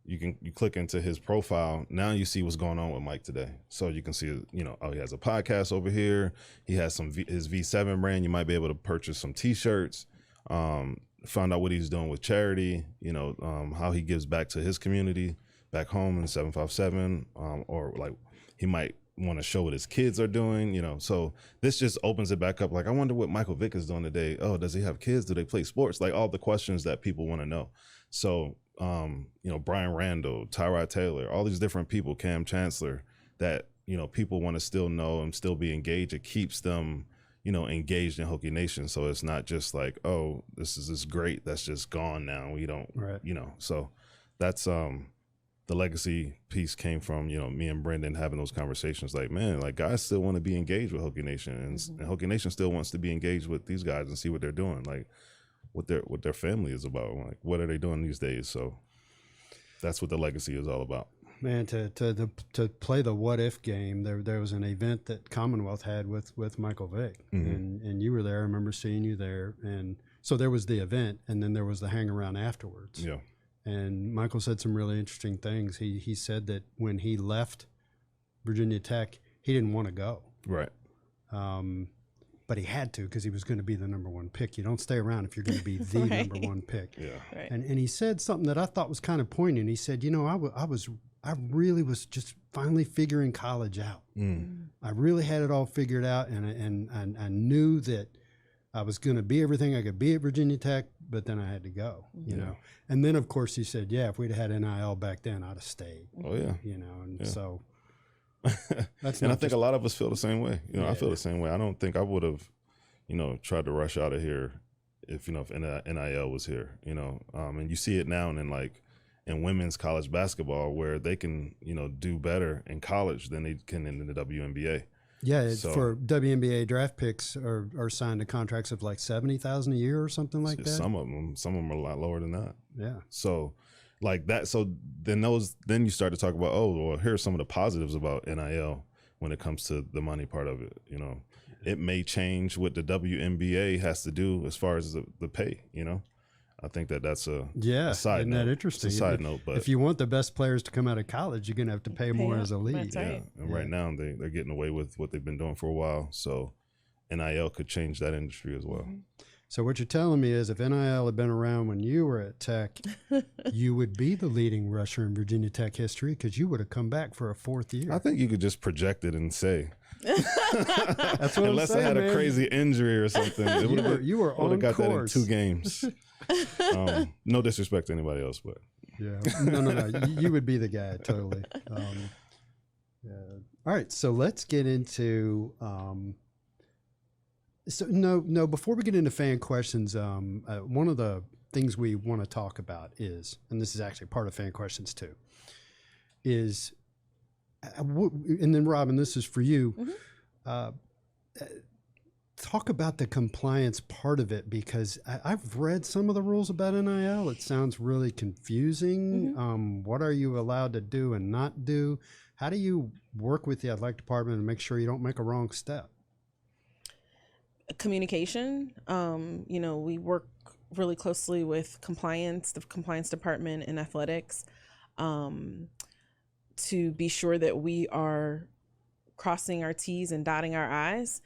you click into his profile. Now you see what's going on with Mike today. So you can see, you know, oh, he has a podcast over here. He has his V7 brand. You might be able to purchase some T-shirts. Find out what he's doing with charity. You know, how he gives back to his community back home in 757, or like he might want to show what his kids are doing, you know. So this just opens it back up. Like, I wonder what Michael Vick is doing today. Oh, does he have kids? Do they play sports? Like all the questions that people want to know. So, you know, Brian Randall, Tyrod Taylor, all these different people, Cam Chancellor, that, you know, people want to still know and still be engaged. It keeps them, you know, engaged in Hokie Nation. So it's not just like, oh, this is great that's just gone now. We don't, you know. So that's the legacy piece came from, you know, me and Brendan having those conversations. Like, man, like guys still want to be engaged with Hokie Nation, and Hokie Nation still wants to be engaged with these guys and see what they're doing, like what their family is about, like what are they doing these days. So that's what the legacy is all about. Man, to play the what if game, there was an event that Commonwealth had with Michael Vick, and you were there. I remember seeing you there, and so there was the event, and then there was the hang around afterwards. Yeah. And Michael said some really interesting things. He said that when he left Virginia Tech, he didn't want to go. Right. But he had to because he was going to be the number one pick. You don't stay around if you're going to be the number one pick. Yeah. Right. And he said something that I thought was kind of poignant. He said, you know, I really was just finally figuring college out. I really had it all figured out, and I knew that I was going to be everything I could be at Virginia Tech, but then I had to go, you know. And then, of course, he said, yeah, if we'd had NIL back then, I'd have stayed. Oh, yeah. You know, and so. That's and I think a lot of us feel the same way. You know, I feel the same way. I don't think I would have, you know, tried to rush out of here if, you know, if NIL was here, you know. And you see it now in like in women's college basketball where they can, you know, do better in college than they can in the WNBA. Yeah, for WNBA draft picks are signed to contracts of like $70,000 a year or something like that. Some of them are a lot lower than that. Yeah. So like that. So then you start to talk about, oh, well, here's some of the positives about NIL when it comes to the money part of it. You know, it may change what the WNBA has to do as far as the pay, you know. I think that's a side isn't note. that interesting? It's a side note, but if you want the best players to come out of college, you're gonna have to pay more as a league. That's right. Yeah. And right now they're getting away with what they've been doing for a while. So NIL could change that industry as well. So what you're telling me is if NIL had been around when you were at Tech, you would be the leading rusher in Virginia Tech history because you would have come back for a fourth year. I think you could just project it and say. That's what Unless I'm saying, I had man. a crazy injury or something. You were on got course. That in 2 games. No disrespect to anybody else, but yeah, no. You would be the guy, totally. Yeah. All right, so let's get into. Before we get into fan questions, one of the things we want to talk about is, and this is actually part of fan questions too, is, and then Robyn, this is for you. Talk about the compliance part of it, because I've read some of the rules about NIL. It sounds really confusing. What are you allowed to do and not do? How do you work with the athletic department and make sure you don't make a wrong step? Communication. You know, we work really closely with compliance, the compliance department and athletics, to be sure that we are crossing our T's and dotting our I's.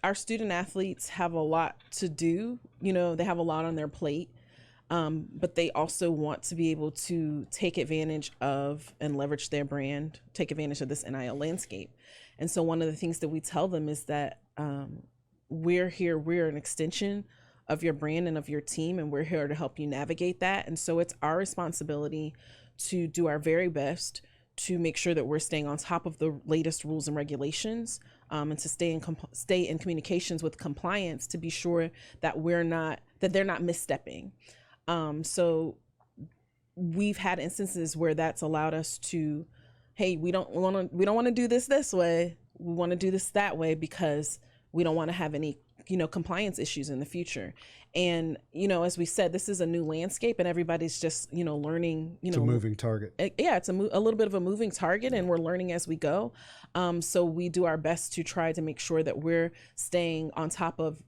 Our student athletes have a lot to do. They have a lot on their plate, but they also want to be able to take advantage of and leverage their brand, take advantage of this NIL landscape. And so one of the things that we tell them is that we're an extension of your brand and of your team, and we're here to help you navigate that. And so it's our responsibility to do our very best to make sure that we're staying on top of the latest rules and regulations, and to stay in communications with compliance to be sure that they're not misstepping. So we've had instances where that's allowed us to, hey, we don't want to do this way. We want to do this that way because we don't want to have any compliance issues in the future. And as we said, this is a new landscape, and everybody's just learning. It's a moving target. It's a little bit of a moving target, and we're learning as we go. So we do our best to try to make sure that we're staying on top of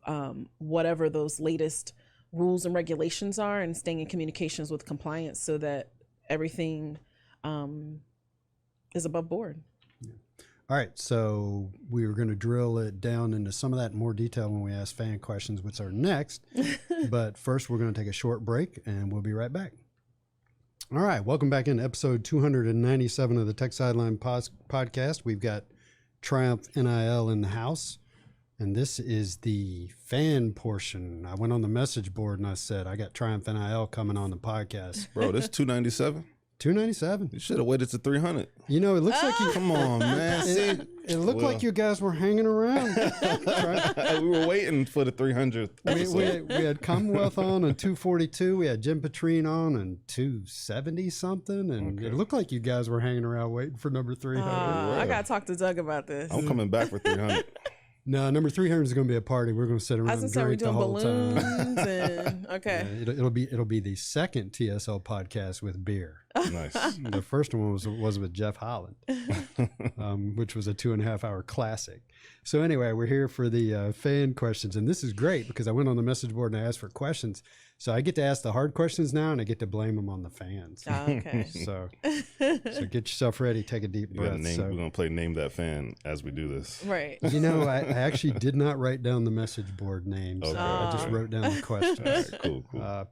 whatever those latest rules and regulations are, and staying in communications with compliance so that everything is above board. All right, so we were going to drill it down into some of that in more detail when we ask fan questions, which are next. But first, we're going to take a short break, and we'll be right back. All right, welcome back in episode 297 of the Tech Sideline podcast. We've got Triumph NIL in the house, and this is the fan portion. I went on the message board, and I said, I got Triumph NIL coming on the podcast. Bro, this 297? 297. You should have waited to 300. It looks like you. Come on, man. See, it looked like you guys were hanging around. we were waiting for the 300th episode. We had Commonwealth on 242. We had Jim Petrine on 270 something, and it looked like you guys were hanging around waiting for number 300. I gotta talk to Doug about this. I'm coming back for 300. No, number 300 is going to be a party. We're going to sit around and drink the whole time. And, okay. Yeah, it'll be the second TSL podcast with beer. Nice. The first one was with Jeff Holland, which was a 2.5 hour classic. So anyway, we're here for the fan questions, and this is great because I went on the message board and I asked for questions. So I get to ask the hard questions now, and I get to blame them on the fans. Oh, okay. So get yourself ready. Take a deep breath. We're going to play Name That Fan as we do this. Right. I actually did not write down the message board names. Okay. I just wrote down the questions. All right, cool.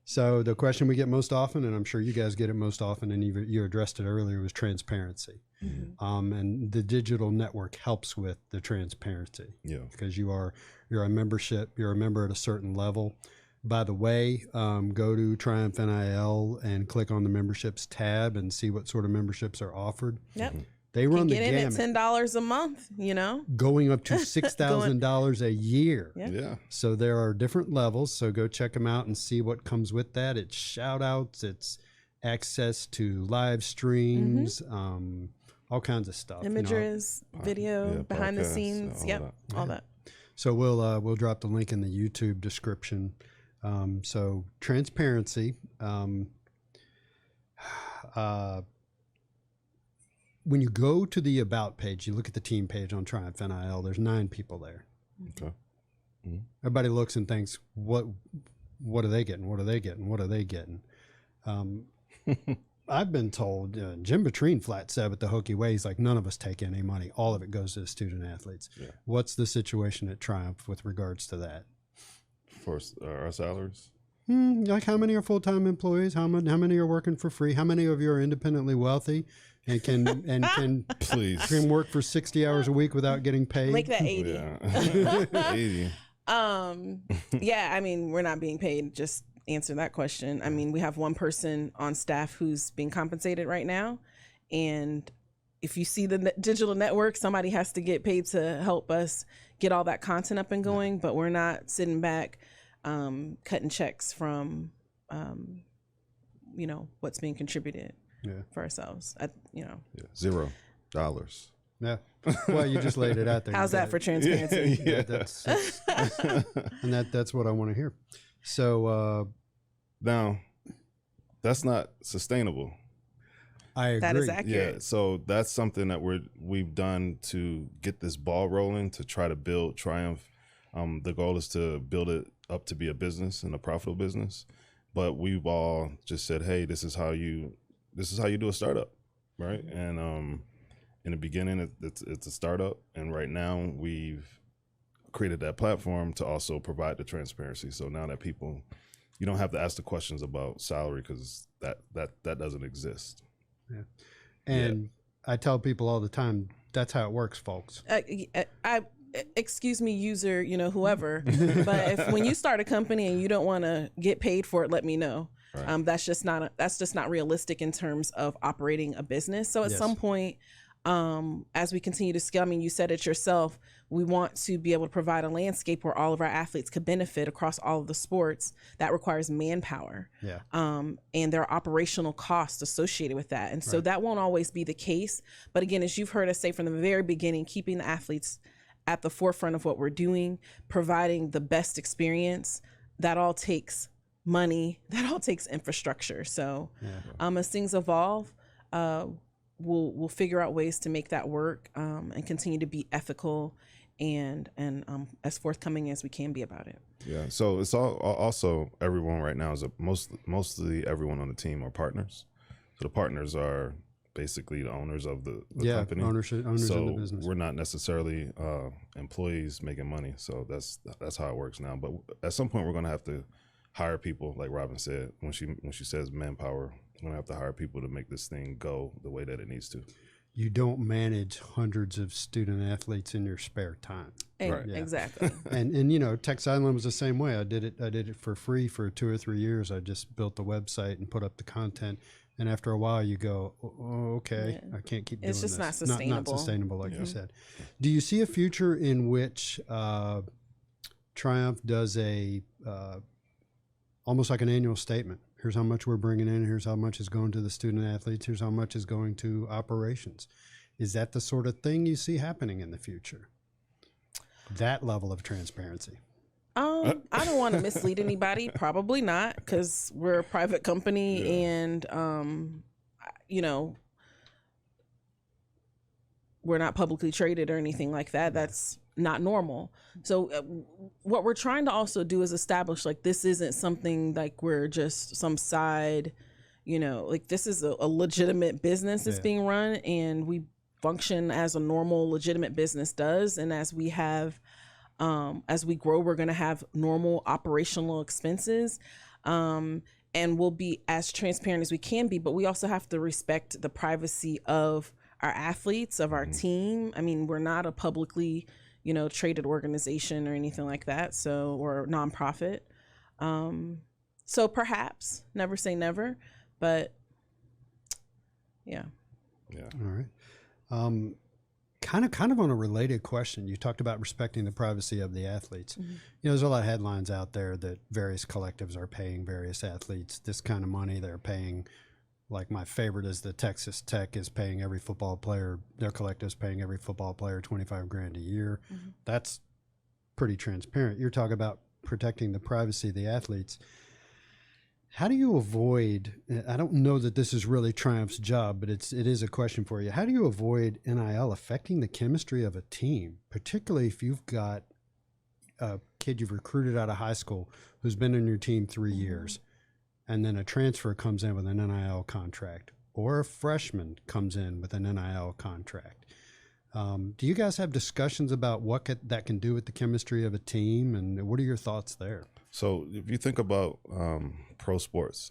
So the question we get most often, and I'm sure you guys get it most often, and you addressed it earlier, was transparency. Mm-hmm. And the digital network helps with the transparency. Yeah. Because you're a membership, you're a member at a certain level. By the way, go to Triumph NIL and click on the memberships tab and see what sort of memberships are offered. Yep. They run the gamut. gamut. Get in at $10 a month, Going up to $6,000 a year. Yeah. So there are different levels. So go check them out and see what comes with that. It's shout outs. It's access to live streams, all kinds of stuff. Images, video, behind the scenes. All that. So we'll drop the link in the YouTube description. So transparency. When you go to the About page, you look at the team page on Triumph NIL, there's 9 people there. Okay. Mm-hmm. Everybody looks and thinks, what are they getting? What are they getting? What are they getting? I've been told, Jim Petrine flat said with the Hokie way, he's like, none of us take any money. All of it goes to the student athletes. Yeah. What's the situation at Triumph with regards to that? For our salaries? Like how many are full-time employees? How many are working for free? How many of you are independently wealthy and can please can work for 60 hours a week without getting paid? Make that 80. Yeah. 80. Yeah, I mean, we're not being paid. Just answer that question. I mean, we have one person on staff who's being compensated right now, and if you see the digital network, somebody has to get paid to help us get all that content up and going. But we're not sitting back cutting checks from what's being contributed for ourselves. $0. Yeah. Well, you just laid it out there. How's that for transparency? Yeah. And that's what I want to hear. So now that's not sustainable. I agree. That is accurate. Yeah, so that's something that we've done to get this ball rolling to try to build Triumph The goal is to build it up to be a business and a profitable business. But we've all just said, hey, this is how you do a startup, right? And in the beginning, it's a startup, and right now we've created that platform to also provide the transparency. So now that you don't have to ask the questions about salary because that doesn't exist. Yeah. And I tell people all the time, that's how it works, folks. Excuse me, user, whoever. But when you start a company and you don't want to get paid for it, let me know. Right. That's just not realistic in terms of operating a business. So at some point, as we continue to scale, I mean, you said it yourself, we want to be able to provide a landscape where all of our athletes could benefit across all of the sports. That requires manpower. Yeah. And there are operational costs associated with that. And so that won't always be the case. But again, as you've heard us say from the very beginning, keeping the athletes at the forefront of what we're doing, providing the best experience, that all takes money, that all takes infrastructure. So as things evolve, we'll figure out ways to make that work and continue to be ethical and as forthcoming as we can be about it. Yeah. So it's also everyone right now is mostly everyone on the team are partners. So the partners are basically the owners of the company. Owners of the business. We're not necessarily employees making money. So that's how it works now. But at some point, we're going to have to hire people, like Robyn said, when she says manpower. We're going to have to hire people to make this thing go the way that it needs to. You don't manage hundreds of student athletes in your spare time. Right. Exactly. And Tech Sideline was the same way. I did it for free for 2 or 3 years. I just built the website and put up the content. And after a while, you go, oh, okay, I can't keep doing this. It's just not sustainable. Not sustainable, like you said. Do you see a future in which Triumph does a almost like an annual statement? Here's how much we're bringing in. Here's how much is going to the student athletes. Here's how much is going to operations. Is that the sort of thing you see happening in the future? That level of transparency. I don't want to mislead anybody. Probably not, because we're a private company and, we're not publicly traded or anything like that. That's not normal. So what we're trying to also do is establish, like, this isn't something like we're just some side, like this is a legitimate business that's being run, and we function as a normal legitimate business does. And as we grow, we're going to have normal operational expenses. And we'll be as transparent as we can be, but we also have to respect the privacy of our athletes, of our team. I mean, we're not a publicly, traded organization or anything like that. So, or nonprofit. So perhaps, never say never, but yeah. Yeah. All right. Kind of on a related question, you talked about respecting the privacy of the athletes. There's a lot of headlines out there that various collectives are paying various athletes this kind of money. They're paying, like my favorite is the Texas Tech is paying every football player, their collective is paying every football player $25,000 a year. That's pretty transparent. You're talking about protecting the privacy of the athletes. How do you avoid, I don't know that this is really Triumph's job, but it is a question for you. How do you avoid NIL affecting the chemistry of a team, particularly if you've got a kid you've recruited out of high school who's been in your team 3 years, and then a transfer comes in with an NIL contract, or a freshman comes in with an NIL contract? Do you guys have discussions about what that can do with the chemistry of a team, and what are your thoughts there? So if you think about pro sports,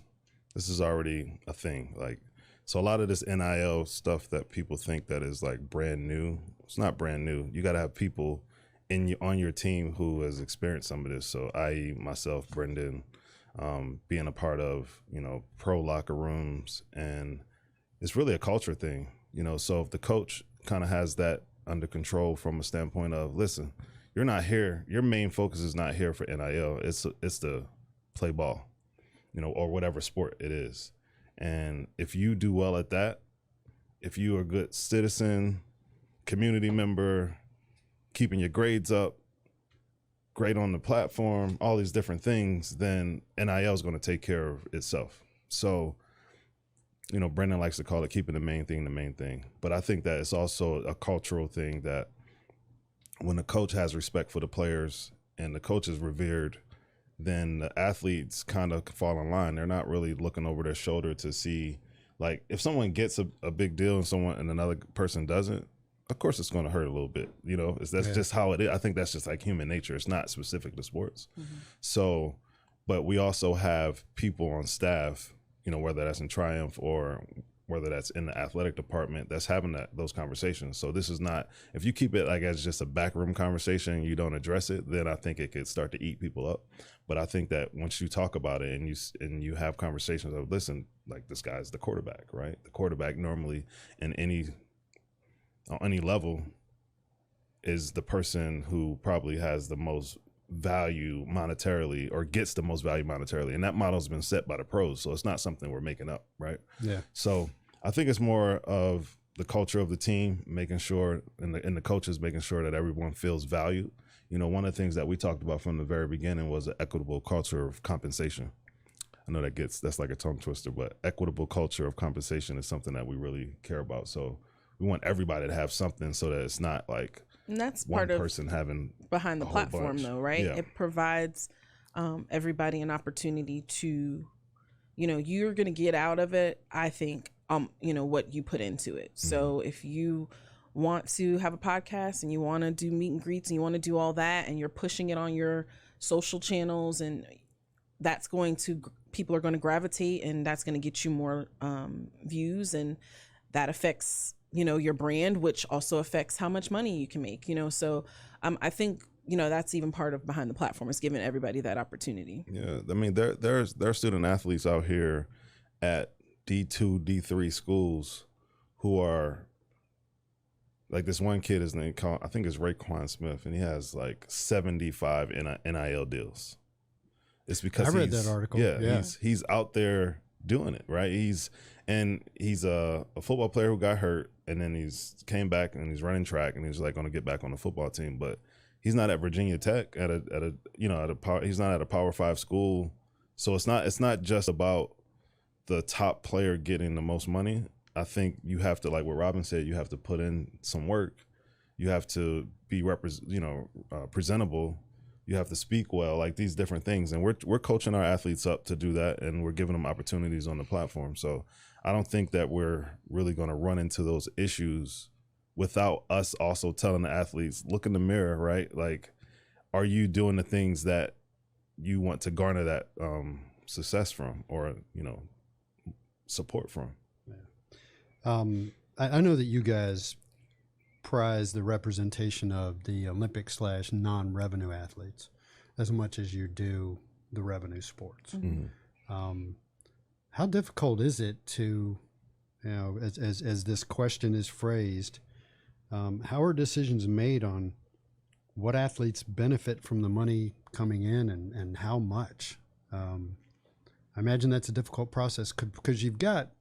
this is already a thing. So a lot of this NIL stuff that people think that is like brand new, it's not brand new. You got to have people on your team who has experienced some of this. So i.e. myself, Brendan, being a part of, pro locker rooms, and it's really a culture thing, so if the coach kind of has that under control from a standpoint of, listen, you're not here. Your main focus is not here for NIL. It's to play ball, or whatever sport it is. And if you do well at that, if you are a good citizen, community member, keeping your grades up, great on the platform, all these different things, then NIL is going to take care of itself. So, Brendan likes to call it keeping the main thing. But I think that it's also a cultural thing that when a coach has respect for the players and the coach is revered, then the athletes kind of fall in line. They're not really looking over their shoulder to see, like, if someone gets a big deal and another person doesn't, of course it's going to hurt a little bit. You know, that's just how it is. I think that's just like human nature. It's not specific to sports. So, but we also have people on staff, you know, whether that's in Triumph or whether that's in the athletic department, that's having those conversations. So this is not, if you keep it like as just a backroom conversation and you don't address it, then I think it could start to eat people up. But I think that once you talk about it and you have conversations of, listen, like, this guy's the quarterback, right? The quarterback normally on any level is the person who probably has the most value monetarily or gets the most value monetarily. And that model's been set by the pros. So it's not something we're making up, right? Yeah. So I think it's more of the culture of the team, making sure, and the coaches making sure that everyone feels valued. You know, one of the things that we talked about from the very beginning was an equitable culture of compensation. I know that's like a tongue twister, but equitable culture of compensation is something that we really care about. So we want everybody to have something so that it's not like and that's one part of person having behind the platform bunch. Though, right? Yeah. It provides everybody an opportunity to, you know, you're going to get out of it, I think, you know, what you put into it. So if you want to have a podcast and you want to do meet and greets and you want to do all that and you're pushing it on your social channels, and that's going to, people are going to gravitate, and that's going to get you more views, and that affects, you know, your brand, which also affects how much money you can make, you know. So I think, you know, that's even part of behind the platform, is giving everybody that opportunity. Yeah. I mean, there are student athletes out here at D2, D3 schools who are, like, this one kid, his name, I think it's Raekwon Smith, and he has like 75 NIL deals. It's because I read that article. Yeah. He's out there doing it, right? He's a football player who got hurt, and then he's came back and he's running track, and he's like going to get back on the football team. But he's not at Virginia Tech he's not at a Power 5 school. So it's not just about the top player getting the most money. I think you have to, like what Robyn said, you have to put in some work. You have to be presentable. You have to speak well, like these different things. And we're coaching our athletes up to do that, and we're giving them opportunities on the platform. So I don't think that we're really going to run into those issues without us also telling the athletes, look in the mirror, right? Like, are you doing the things that you want to garner that success from, or, you know, support from? Yeah. I know that you guys prize the representation of the Olympic / non-revenue athletes as much as you do the revenue sports. How difficult is it to, you know, as this question is phrased, how are decisions made on what athletes benefit from the money coming in and how much? I imagine that's a difficult process because you've got,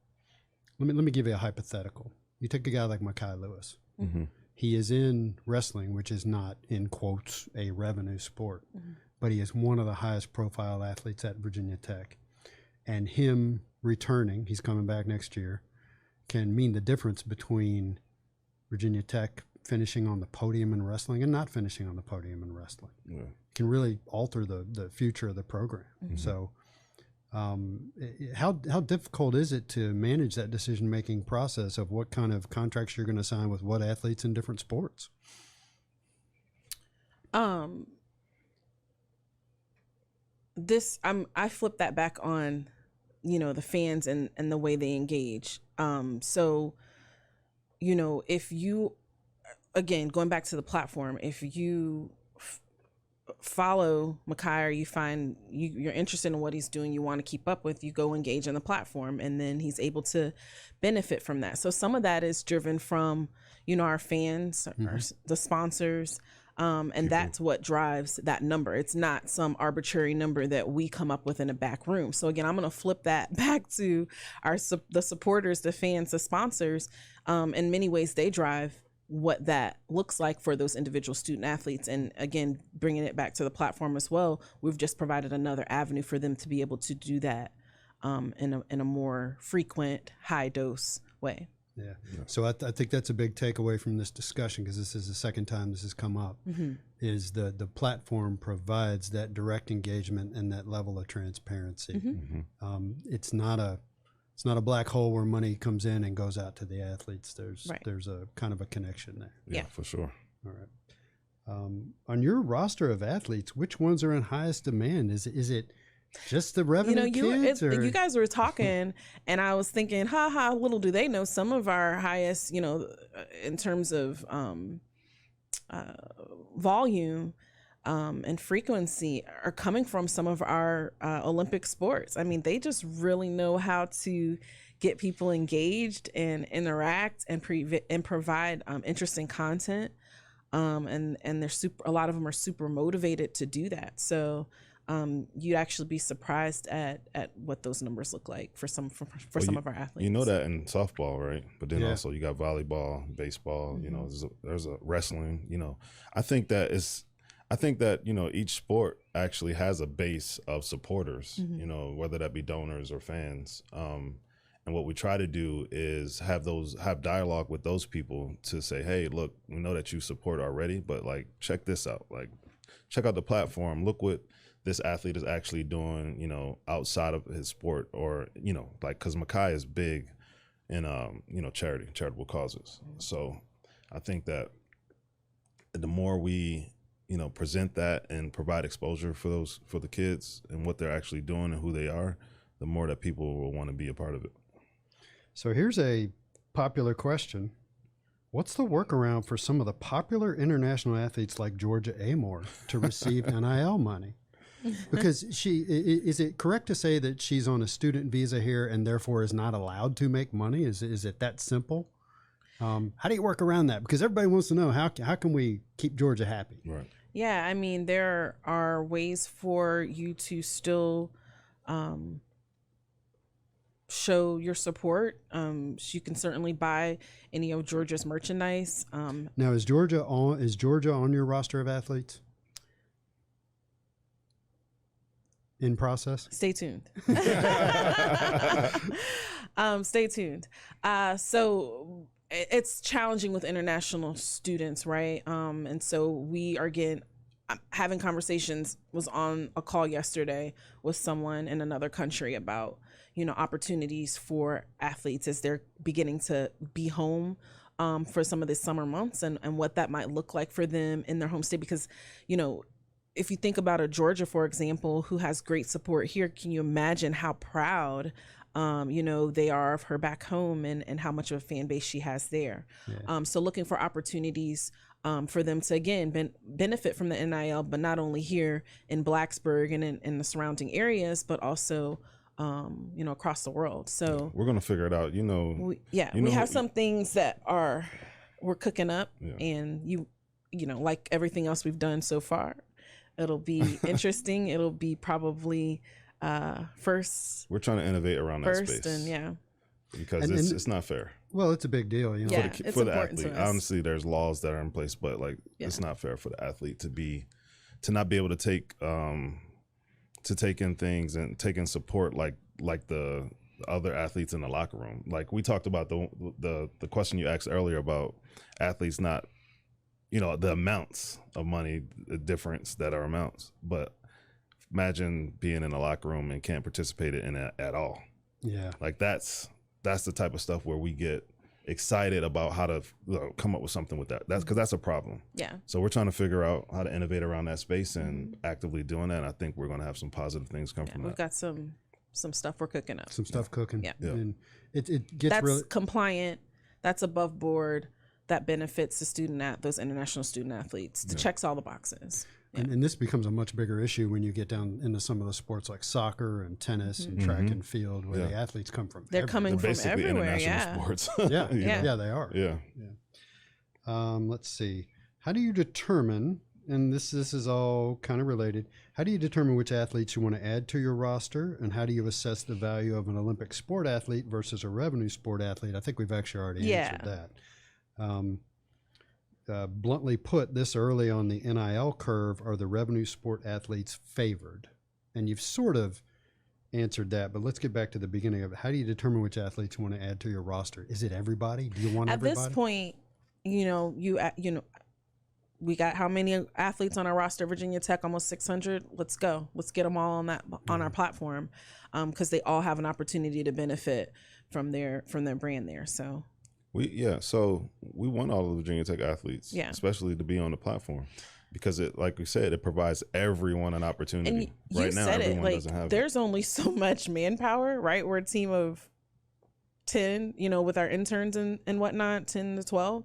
let me give you a hypothetical. You take a guy like Mekhi Lewis. He is in wrestling, which is not, in quotes, a revenue sport, but he is one of the highest profile athletes at Virginia Tech. And him returning, he's coming back next year, can mean the difference between Virginia Tech finishing on the podium in wrestling and not finishing on the podium in wrestling. Yeah. Can really alter the future of the program. So how difficult is it to manage that decision-making process of what kind of contracts you're going to sign with what athletes in different sports? I flip that back on, you know, the fans and the way they engage. So, you know, if you, again, going back to the platform, if you follow Mekhi, or you find you're interested in what he's doing, you want to keep up with, you go engage in the platform, and then he's able to benefit from that. So some of that is driven from, you know, our fans, the sponsors, and that's what drives that number. It's not some arbitrary number that we come up with in a back room. So again, I'm going to flip that back to the supporters, the fans, the sponsors. In many ways, they drive what that looks like for those individual student athletes. And again, bringing it back to the platform as well, we've just provided another avenue for them to be able to do that in a more frequent, high dose way. Yeah. So I think that's a big takeaway from this discussion, because this is the second time this has come up, is the platform provides that direct engagement and that level of transparency. It's not a black hole where money comes in and goes out to the athletes. There's a kind of a connection there. Yeah, for sure. All right. On your roster of athletes, which ones are in highest demand? Is it just the revenue kids? You guys were talking, and I was thinking, little do they know, some of our highest, in terms of volume and frequency are coming from some of our Olympic sports. I mean, they just really know how to get people engaged and interact and provide interesting content. And a lot of them are super motivated to do that. So you'd actually be surprised at what those numbers look like for some of our athletes. You know that in softball, right? But then also you got volleyball, baseball. There's a wrestling. I think that each sport actually has a base of supporters. Whether that be donors or fans. And what we try to do is have dialogue with those people to say, hey, look, we know that you support already, but like check this out. Like check out the platform. Look what this athlete is actually doing, outside of his sport, or, because Makai is big in, charitable causes. So I think that the more we, present that and provide exposure for the kids and what they're actually doing and who they are, the more that people will want to be a part of it. So here's a popular question. What's the workaround for some of the popular international athletes like Georgia Amor to receive NIL money? Because is it correct to say that she's on a student visa here and therefore is not allowed to make money? Is it that simple? How do you work around that? Because everybody wants to know, how can we keep Georgia happy? Right. Yeah, I mean, there are ways for you to still show your support. You can certainly buy any of Georgia's merchandise. Now, is Georgia on your roster of athletes? In process? Stay tuned. Stay tuned. So it's challenging with international students, right? And so we are having conversations. Was on a call yesterday with someone in another country about, opportunities for athletes as they're beginning to be home for some of the summer months, and what that might look like for them in their home state. Because, if you think about a Georgia, for example, who has great support here, can you imagine how proud, they are of her back home and how much of a fan base she has there? Yeah. So looking for opportunities for them to, again, benefit from the NIL, but not only here in Blacksburg and in the surrounding areas, but also, across the world. So we're going to figure it out. We have some things that we're cooking up, and like everything else we've done so far, it'll be interesting. It'll be probably first. We're trying to innovate around that space. Because it's not fair. Well, it's a big deal, for the athlete. Honestly, there's laws that are in place, but it's not fair for the athlete to not be able to take in things and take in support like the other athletes in the locker room. Like we talked about the question you asked earlier about athletes not, the amounts of money, the difference that are amounts. But imagine being in a locker room and can't participate in it at all. Yeah, like that's the type of stuff where we get excited about how to come up with something with that. That's because that's a problem. Yeah. So we're trying to figure out how to innovate around that space and actively doing that. And I think we're going to have some positive things come from that. We've got some stuff we're cooking up. Some stuff cooking. Yeah. And it gets that's compliant. That's above board. That benefits those international student athletes. It checks all the boxes. Yeah. And this becomes a much bigger issue when you get down into some of the sports like soccer and tennis and track and field, where the athletes come from. They're coming from everywhere. International sports. Yeah, they are. Yeah. Let's see. How do you determine? And this is all kind of related. How do you determine which athletes you want to add to your roster, and how do you assess the value of an Olympic sport athlete versus a revenue sport athlete? I think we've actually already answered that. Bluntly put, this early on the NIL curve, are the revenue sport athletes favored? And you've sort of answered that, but let's get back to the beginning of it. How do you determine which athletes you want to add to your roster? Is it everybody? Do you want everybody? At this point, we got how many athletes on our roster? Virginia Tech, almost 600. Let's go. Let's get them all on our platform, because they all have an opportunity to benefit from their brand there. So so we want all of the Virginia Tech athletes, especially to be on the platform, because it, like we said, it provides everyone an opportunity. And right now, everyone doesn't have there's only so much manpower, right? We're a team of 10, with our interns and whatnot, 10 to 12.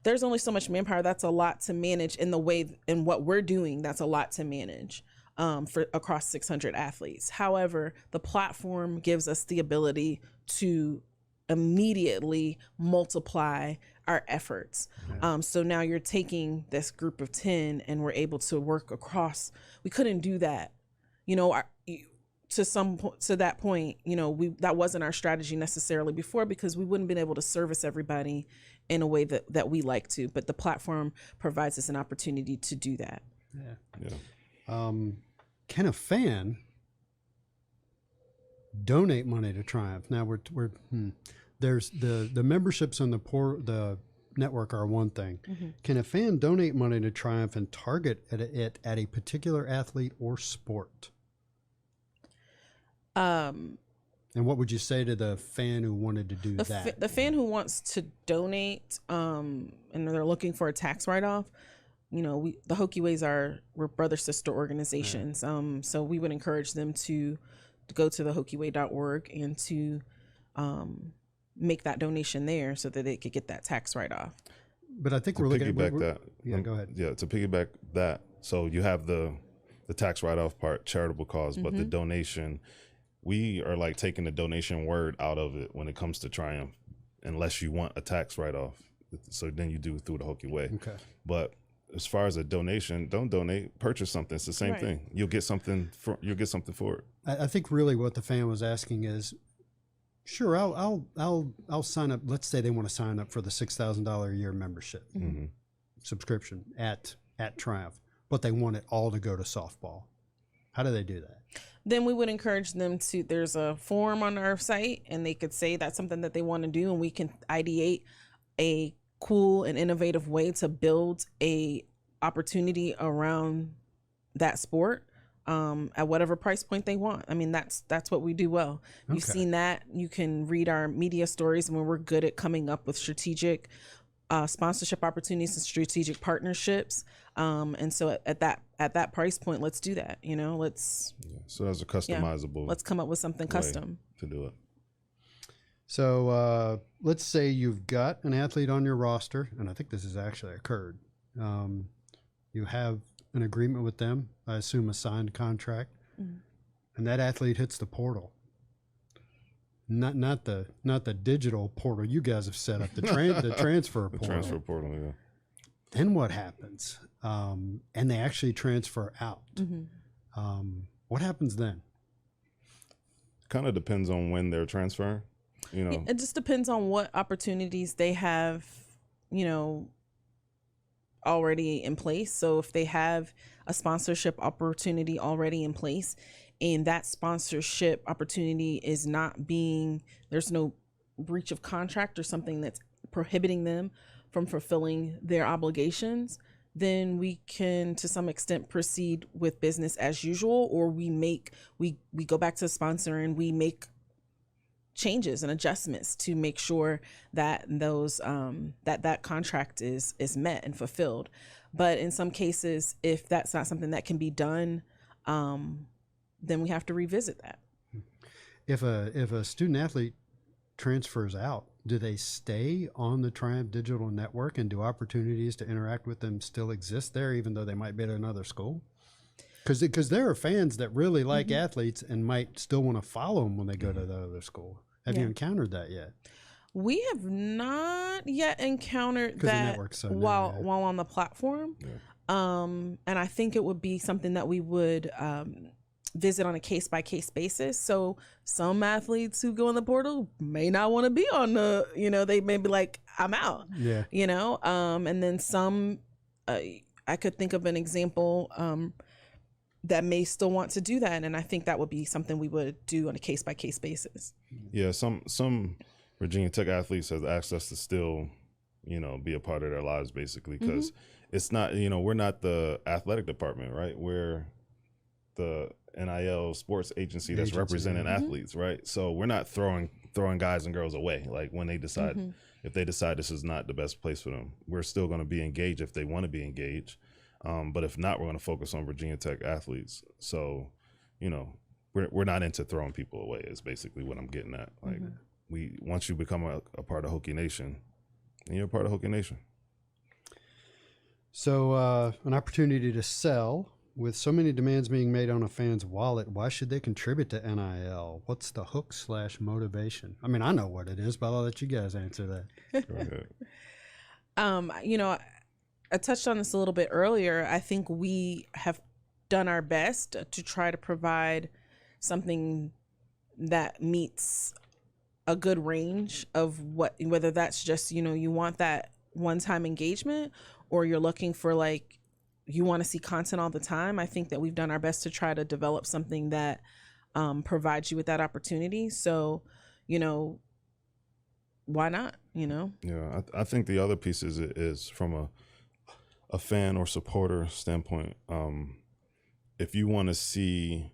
There's only so much manpower. That's a lot to manage in what we're doing. That's a lot to manage for across 600 athletes. However, the platform gives us the ability to immediately multiply our efforts. So now you're taking this group of 10 and we're able to work across. We couldn't do that, to that point, that wasn't our strategy necessarily before, because we wouldn't have been able to service everybody in a way that we like to, but the platform provides us an opportunity to do that. Can a fan donate money to Triumph? Now there's the memberships on the network are one thing. Mm-hmm. Can a fan donate money to Triumph and target it at a particular athlete or sport? And what would you say to the fan who wanted to do that? The fan who wants to donate, and they're looking for a tax write-off, the Hokie Ways we're brother-sister organizations. Yeah. So we would encourage them to go to the hokieway.org and to make that donation there so that they could get that tax write-off. But I think we're looking at that. Yeah, go ahead. Yeah, to piggyback that. So you have the tax write-off part, charitable cause, but the donation, we are like taking the donation word out of it when it comes to Triumph, unless you want a tax write-off. So then you do it through the Hokie Way. Okay. But as far as a donation, don't donate, purchase something. It's the same thing. You'll get something for it. I think really what the fan was asking is, sure, I'll sign up. Let's say they want to sign up for the $6,000 a year membership subscription at Triumph, but they want it all to go to softball. How do they do that? Then we would encourage them to, there's a form on our site, and they could say that's something that they want to do, and we can ideate a cool and innovative way to build a opportunity around that sport at whatever price point they want. I mean, that's what we do well. You've seen that. You can read our media stories when we're good at coming up with strategic sponsorship opportunities and strategic partnerships. And so at that price point, let's do that. So that's a customizable. Let's come up with something custom to do it. So let's say you've got an athlete on your roster, and I think this has actually occurred. You have an agreement with them, I assume a signed contract, and that athlete hits the portal. Not the digital portal you guys have set up, the transfer portal. The transfer portal, yeah. Then what happens? And they actually transfer out. What happens then? Kind of depends on when they're transferring. It just depends on what opportunities they have, already in place. So if they have a sponsorship opportunity already in place, and that sponsorship opportunity is there's no breach of contract or something that's prohibiting them from fulfilling their obligations, then we can to some extent proceed with business as usual, or we go back to the sponsor and we make changes and adjustments to make sure that those that contract is met and fulfilled. But in some cases, if that's not something that can be done, then we have to revisit that. If a student athlete transfers out, do they stay on the Triumph Digital Network, and do opportunities to interact with them still exist there, even though they might be at another school? Because there are fans that really like athletes and might still want to follow them when they go to the other school. Have you encountered that yet? We have not yet encountered that while on the platform. And I think it would be something that we would visit on a case-by-case basis. So some athletes who go in the portal may not want to be on the, they may be like, I'm out. Yeah. And then some, I could think of an example. that may still want to do that. And I think that would be something we would do on a case-by-case basis. Yeah, some Virginia Tech athletes have asked us to still, be a part of their lives, basically, because it's not, we're not the athletic department, right? We're the NIL sports agency that's representing athletes, right? So we're not throwing guys and girls away. Like when they decide, if they decide this is not the best place for them, we're still going to be engaged if they want to be engaged. But if not, we're going to focus on Virginia Tech athletes. So, we're not into throwing people away is basically what I'm getting at. Like once you become a part of Hokie Nation, then you're a part of Hokie Nation. So an opportunity to sell. With so many demands being made on a fan's wallet, why should they contribute to NIL? What's the hook/motivation? I mean, I know what it is, but I'll let you guys answer that. Go ahead. I touched on this a little bit earlier. I think we have done our best to try to provide something that meets a good range of whether that's just, you want that one-time engagement or you're looking for you want to see content all the time. I think that we've done our best to try to develop something that provides you with that opportunity. So, why not, Yeah, I think the other piece is from a fan or supporter standpoint. If you want to see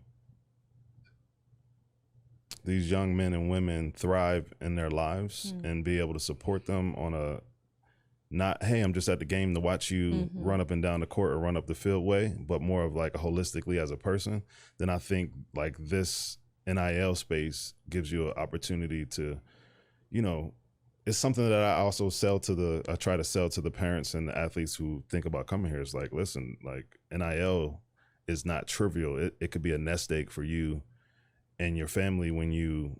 these young men and women thrive in their lives and be able to support them on not, hey, I'm just at the game to watch you run up and down the court or run up the field way, but more of like a holistically as a person, then I think like this NIL space gives you an opportunity to, it's something that I also I try to sell to the parents and the athletes who think about coming here. It's like, listen, like NIL is not trivial. It could be a nest egg for you and your family when you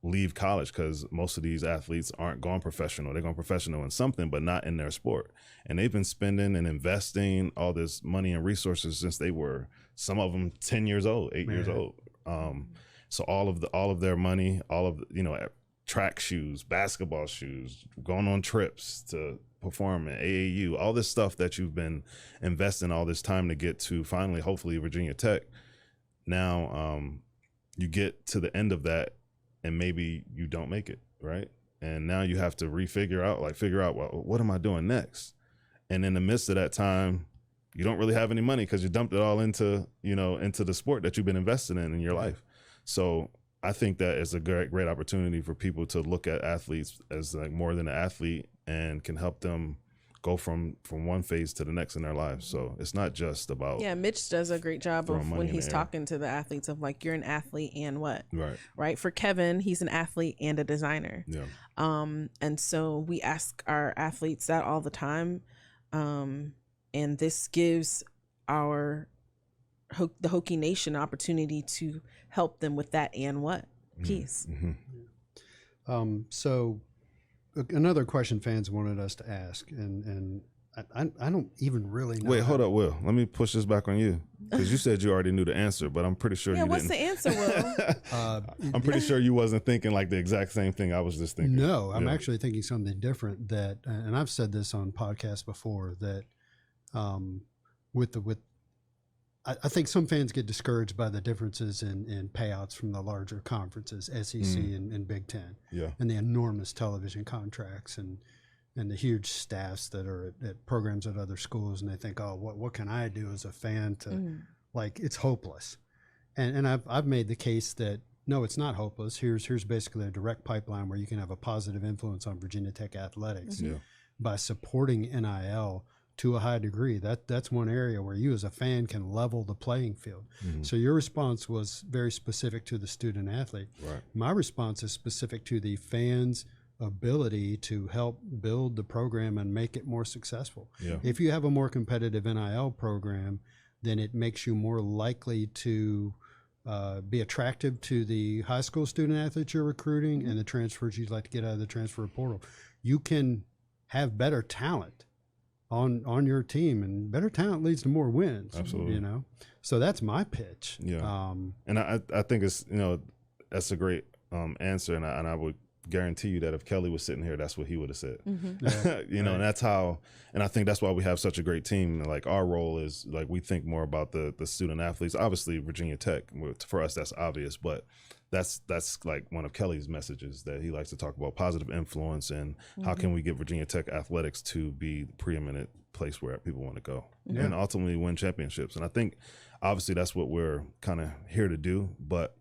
leave college, because most of these athletes aren't going professional. They're going professional in something, but not in their sport. And they've been spending and investing all this money and resources since they were, some of them 10 years old, 8 years old. So all of their money, all of, track shoes, basketball shoes, going on trips to perform at AAU, all this stuff that you've been investing all this time to get to finally, hopefully Virginia Tech. Now you get to the end of that and maybe you don't make it, right? And now you have to figure out, well, what am I doing next? And in the midst of that time, you don't really have any money because you dumped it all into the sport that you've been investing in your life. So I think that is a great opportunity for people to look at athletes as like more than an athlete and can help them go from one phase to the next in their lives. So it's not just about. Yeah, Mitch does a great job of when he's talking to the athletes of like, you're an athlete and what? Right. For Kevin, he's an athlete and a designer. Yeah. And so we ask our athletes that all the time. And this gives the Hokie Nation opportunity to help them with that and what piece. So another question fans wanted us to ask, and I don't even really know. Wait, hold up, Will. Let me push this back on you because you said you already knew the answer, but I'm pretty sure you didn't. What's the answer, Will? I'm pretty sure you wasn't thinking like the exact same thing I was just thinking. No, I'm actually thinking something different. That, and I've said this on podcasts before, that I think some fans get discouraged by the differences in payouts from the larger conferences, SEC and Big Ten, and the enormous television contracts and the huge staffs that are at programs at other schools, and they think, oh, what can I do as a fan to like, it's hopeless. And I've made the case that no, it's not hopeless. Here's basically a direct pipeline where you can have a positive influence on Virginia Tech athletics by supporting NIL to a high degree. That's one area where you as a fan can level the playing field. So your response was very specific to the student athlete. Right. My response is specific to the fans' ability to help build the program and make it more successful. If you have a more competitive NIL program, then it makes you more likely to be attractive to the high school student athletes you're recruiting and the transfers you'd like to get out of the transfer portal. You can have better talent on your team, and better talent leads to more wins. Absolutely. So that's my pitch. And I think it's, that's a great answer, and I would guarantee you that if Kelly was sitting here, that's what he would have said. Mm-hmm. You know, and that's how, and I think that's why we have such a great team. Like our role is like, we think more about the student athletes. Obviously Virginia Tech, for us, that's obvious, but that's like one of Kelly's messages that he likes to talk about, positive influence, and how can we get Virginia Tech athletics to be the preeminent place where people want to go and ultimately win championships. And I think obviously that's what we're kind of here to do, but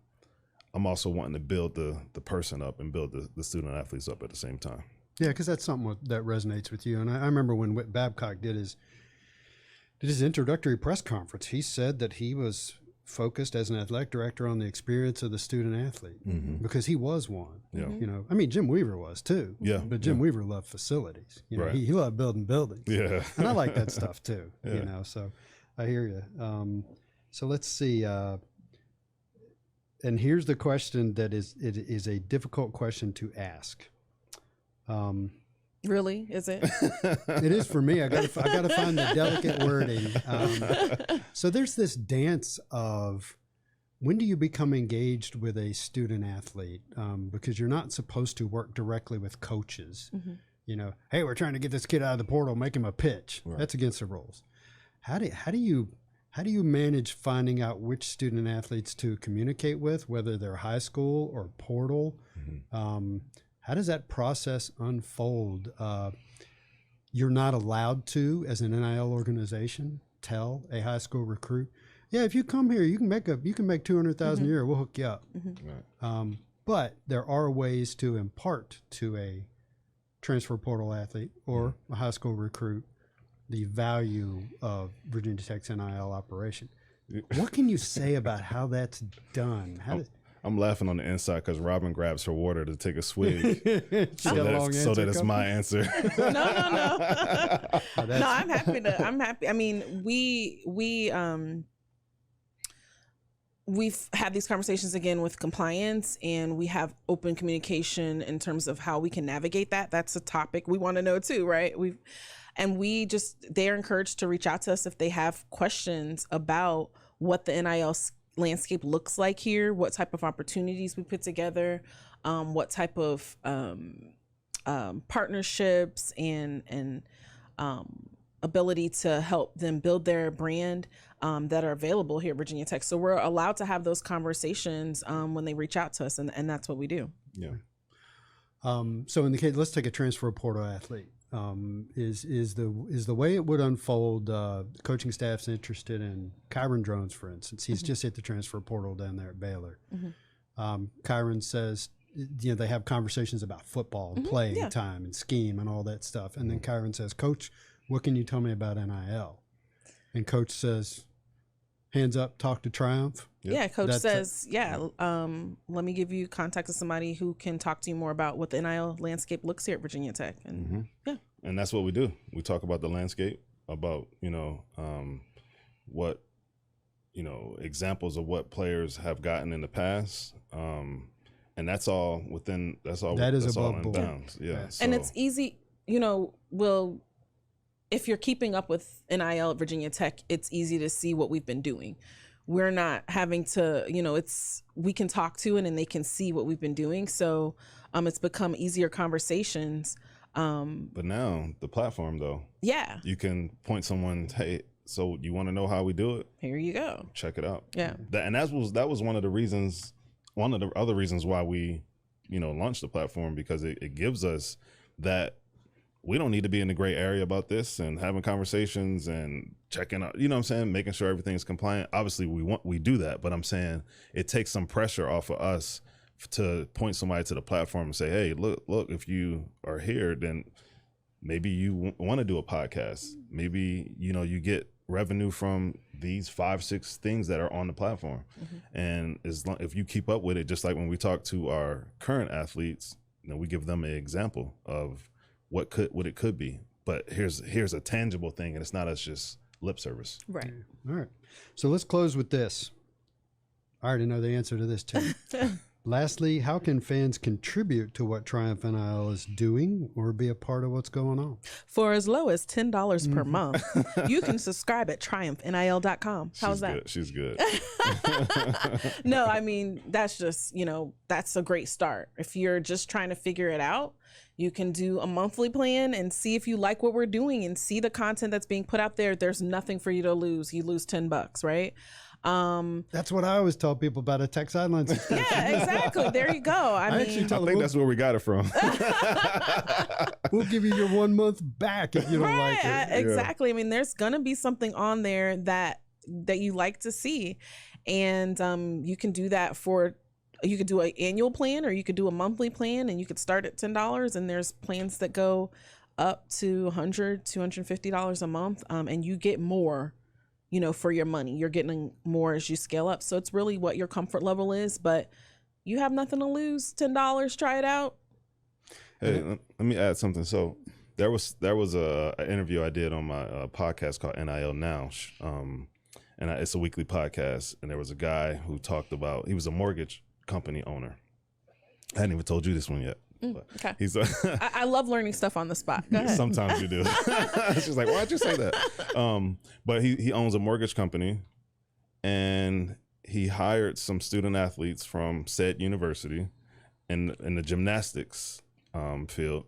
I'm also wanting to build the person up and build the student athletes up at the same time. Yeah, because that's something that resonates with you. And I remember when Whit Babcock did his introductory press conference, he said that he was focused as an athletic director on the experience of the student athlete because he was one. Yeah. You know, I mean, Jim Weaver was too. Yeah. But Jim Weaver loved facilities. You know, Right. he loved building buildings. Yeah. And I like that stuff too. You know, so I hear you. So let's see. And here's the question that it is a difficult question to ask. Really? Is it? It is for me. I got to find the delicate wording. So there's this dance of when do you become engaged with a student athlete? Because you're not supposed to work directly with coaches. You know, hey, we're trying to get this kid out of the portal, make him a pitch. Right. That's against the rules. How do you manage finding out which student athletes to communicate with, whether they're high school or portal? How does that process unfold? You're not allowed to, as an NIL organization, tell a high school recruit, yeah, if you come here, you can make $200,000 a year. We'll hook you up. Right. But there are ways to impart to a transfer portal athlete or a high school recruit the value of Virginia Tech's NIL operation. What can you say about how that's done? I'm laughing on the inside because Robyn grabs her water to take a swig, so that it's my answer. No. No, I'm happy. I mean, we've had these conversations again with compliance, and we have open communication in terms of how we can navigate that. That's a topic we want to know too, right? They're encouraged to reach out to us if they have questions about what the NIL landscape looks like here, what type of opportunities we put together, what type of partnerships and ability to help them build their brand that are available here at Virginia Tech. So we're allowed to have those conversations when they reach out to us, and that's what we do. Yeah. So in the case, let's take a transfer portal athlete. Is the way it would unfold? Coaching staff's interested in Kyron Drones, for instance. He's just hit the transfer portal down there at Baylor. Kyron says, you know, they have conversations about football and playing time and scheme and all that stuff. And then Kyron says, Coach, what can you tell me about NIL? And Coach says, hands up, talk to Triumph. Yeah, Coach says, let me give you contact of somebody who can talk to you more about what the NIL landscape looks here at Virginia Tech. And and that's what we do. We talk about the landscape, about, what, examples of what players have gotten in the past. And that's all within, that's all in bounds. Yeah. So. And it's easy, if you're keeping up with NIL at Virginia Tech, it's easy to see what we've been doing. We're not having to, we can talk to it and they can see what we've been doing. So it's become easier conversations. But now the platform, though, you can point someone, hey, so you want to know how we do it? Here you go. Check it out. Yeah. That was one of the other reasons why we, launched the platform, because it gives us that we don't need to be in the gray area about this and having conversations and checking out, what I'm saying, making sure everything's compliant. Obviously we do that, but I'm saying it takes some pressure off of us to point somebody to the platform and say, hey, look, if you are here, then maybe you want to do a podcast. Maybe, you get revenue from these 5-6 things that are on the platform. And if you keep up with it, just like when we talk to our current athletes, we give them an example of what it could be. But here's a tangible thing, and it's not us just lip service. Right. All right. So let's close with this. I already know the answer to this too. Lastly, how can fans contribute to what Triumph NIL is doing or be a part of what's going on? For as low as $10 per month, you can subscribe at triumphnil.com. How's that? Good. She's good. No, I mean, that's just, that's a great start. If you're just trying to figure it out, you can do a monthly plan and see if you like what we're doing and see the content that's being put out there. There's nothing for you to lose. You lose $10, right? That's what I always tell people about a tech sideline subscription. Yeah, exactly. There you go. I mean, I think that's where we got it from. We'll give you your 1 month back if you don't like it. Exactly. I mean, there's gonna be something on there that you like to see, and you can do that you could do an annual plan or you could do a monthly plan, and you could start at $10, and there's plans that go up to $100, $250 a month, and you get more for your money. You're getting more as you scale up. So it's really what your comfort level is, but you have nothing to lose. $10, try it out. Hey, let me add something. So there was an interview I did on my podcast called NIL Now. And it's a weekly podcast. And there was a guy who talked about, he was a mortgage company owner. I hadn't even told you this one yet. Okay. He's I love learning stuff on the spot. Go ahead. Sometimes you do. She's like, why'd you say that? But he owns a mortgage company, and he hired some student athletes from said university in the gymnastics field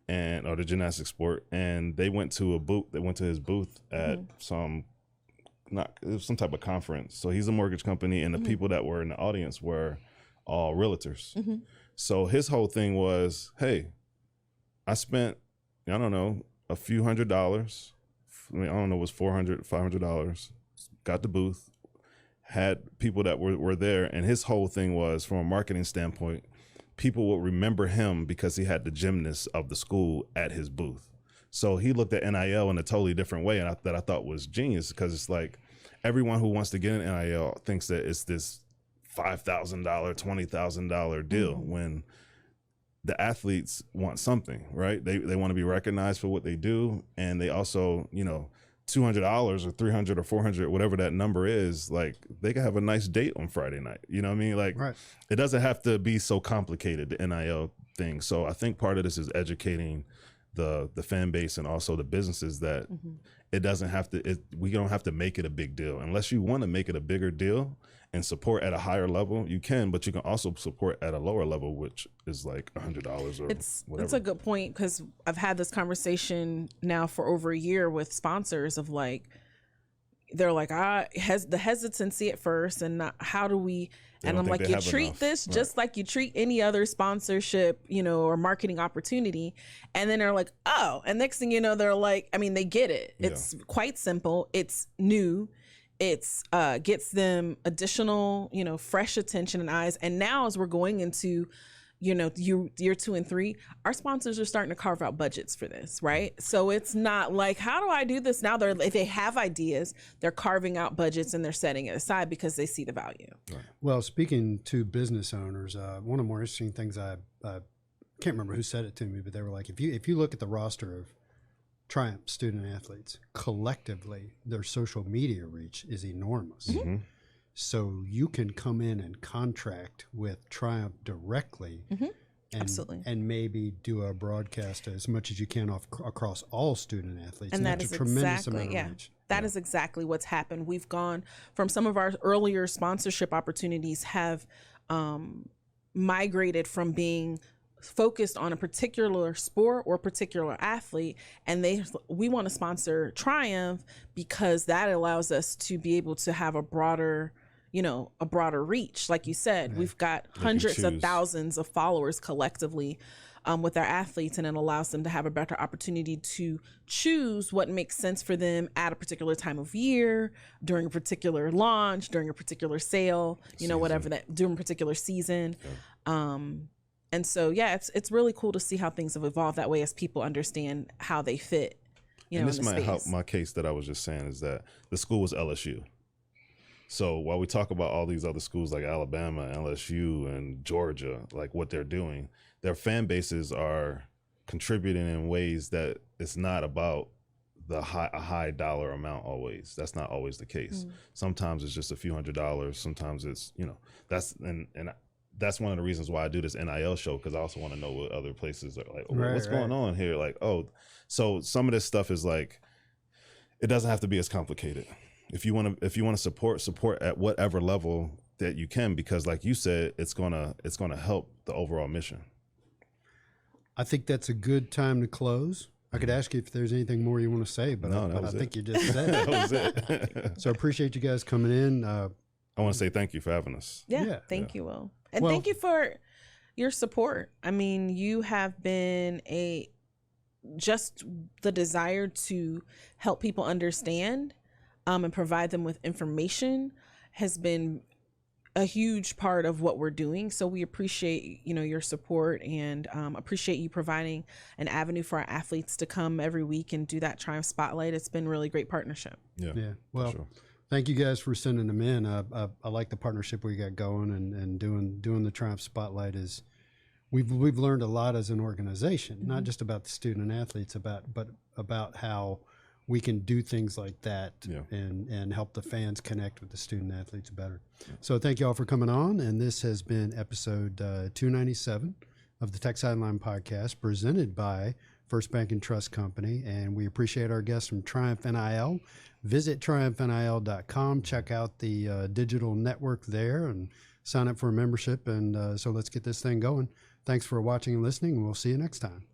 or the gymnastics sport, and they went to a booth. They went to his booth at some type of conference. So he's a mortgage company, and the people that were in the audience were all realtors. So his whole thing was, hey, I spent, I don't know, a few $100s. I mean, I don't know, it was $400, $500. Got the booth, had people that were there. And his whole thing was, from a marketing standpoint, people will remember him because he had the gymnasts of the school at his booth. So he looked at NIL in a totally different way, and that I thought was genius, because it's like everyone who wants to get an NIL thinks that it's this $5,000, $20,000 deal, when the athletes want something, right? They want to be recognized for what they do, and they also, $200 or $300 or $400, whatever that number is, like they can have a nice date on Friday night. You know what I mean? Like, right. It doesn't have to be so complicated, the NIL thing. So I think part of this is educating the fan base and also the businesses that it doesn't have to. We don't have to make it a big deal unless you want to make it a bigger deal and support at a higher level. You can, but you can also support at a lower level, which is like $100 or whatever. It's a good point, because I've had this conversation now for over a year with sponsors of like, they're like, the hesitancy at first, and how do we? And I'm like, you treat this just like you treat any other sponsorship, or marketing opportunity. And then they're like, oh, and next thing you know, they're like, I mean, they get it. It's quite simple. It's new. It's gets them additional, fresh attention and eyes. And now as we're going into, year 2 and 3, our sponsors are starting to carve out budgets for this, right? So it's not like, how do I do this now? If they have ideas, they're carving out budgets and they're setting it aside because they see the value. Right. Well, speaking to business owners, one of the more interesting things I can't remember who said it to me, but they were like, if you look at the roster of Triumph student athletes, collectively, their social media reach is enormous. So you can come in and contract with Triumph directly and maybe do a broadcast as much as you can across all student athletes. And that is a tremendous amount of reach. That is exactly what's happened. We've gone from some of our earlier sponsorship opportunities have migrated from being focused on a particular sport or particular athlete, and we want to sponsor Triumph because that allows us to be able to have a broader reach. Like you said, we've got hundreds of thousands of followers collectively with our athletes, and it allows them to have a better opportunity to choose what makes sense for them at a particular time of year, during a particular launch, during a particular sale, whatever that, during a particular season. And so, it's really cool to see how things have evolved that way as people understand how they fit, and this might help my case that I was just saying, is that the school was LSU. So while we talk about all these other schools like Alabama, LSU, and Georgia, like what they're doing, their fan bases are contributing in ways that it's not about a high dollar amount always. That's not always the case. Sometimes it's just a few $100s. Sometimes it's, that's one of the reasons why I do this NIL show, because I also want to know what other places are like. Right, what's going on here? Like, so some of this stuff is like, it doesn't have to be as complicated. If you want to support at whatever level that you can, because like you said, it's gonna help the overall mission. I think that's a good time to close. I could ask you if there's anything more you want to say, but I think you just said that was it. So I appreciate you guys coming in. I want to say thank you for having us. Thank you, Will. And thank you for your support. I mean, you have been just the desire to help people understand and provide them with information has been a huge part of what we're doing. So we appreciate, your support, and appreciate you providing an avenue for our athletes to come every week and do that Triumph Spotlight. It's been really great partnership. Yeah. Well, sure. Thank you guys for sending them in. I like the partnership we got going, and doing the Triumph Spotlight is, we've learned a lot as an organization, not just about the student athletes, but about how we can do things like that and help the fans connect with the student athletes better. Yeah. So thank you all for coming on. And this has been episode 297 of the Tech Sideline Podcast, presented by First Bank and Trust Company. And we appreciate our guests from Triumph NIL. Visit triumphnil.com. Check out the digital network there and sign up for a membership. And so let's get this thing going. Thanks for watching and listening, and we'll see you next time.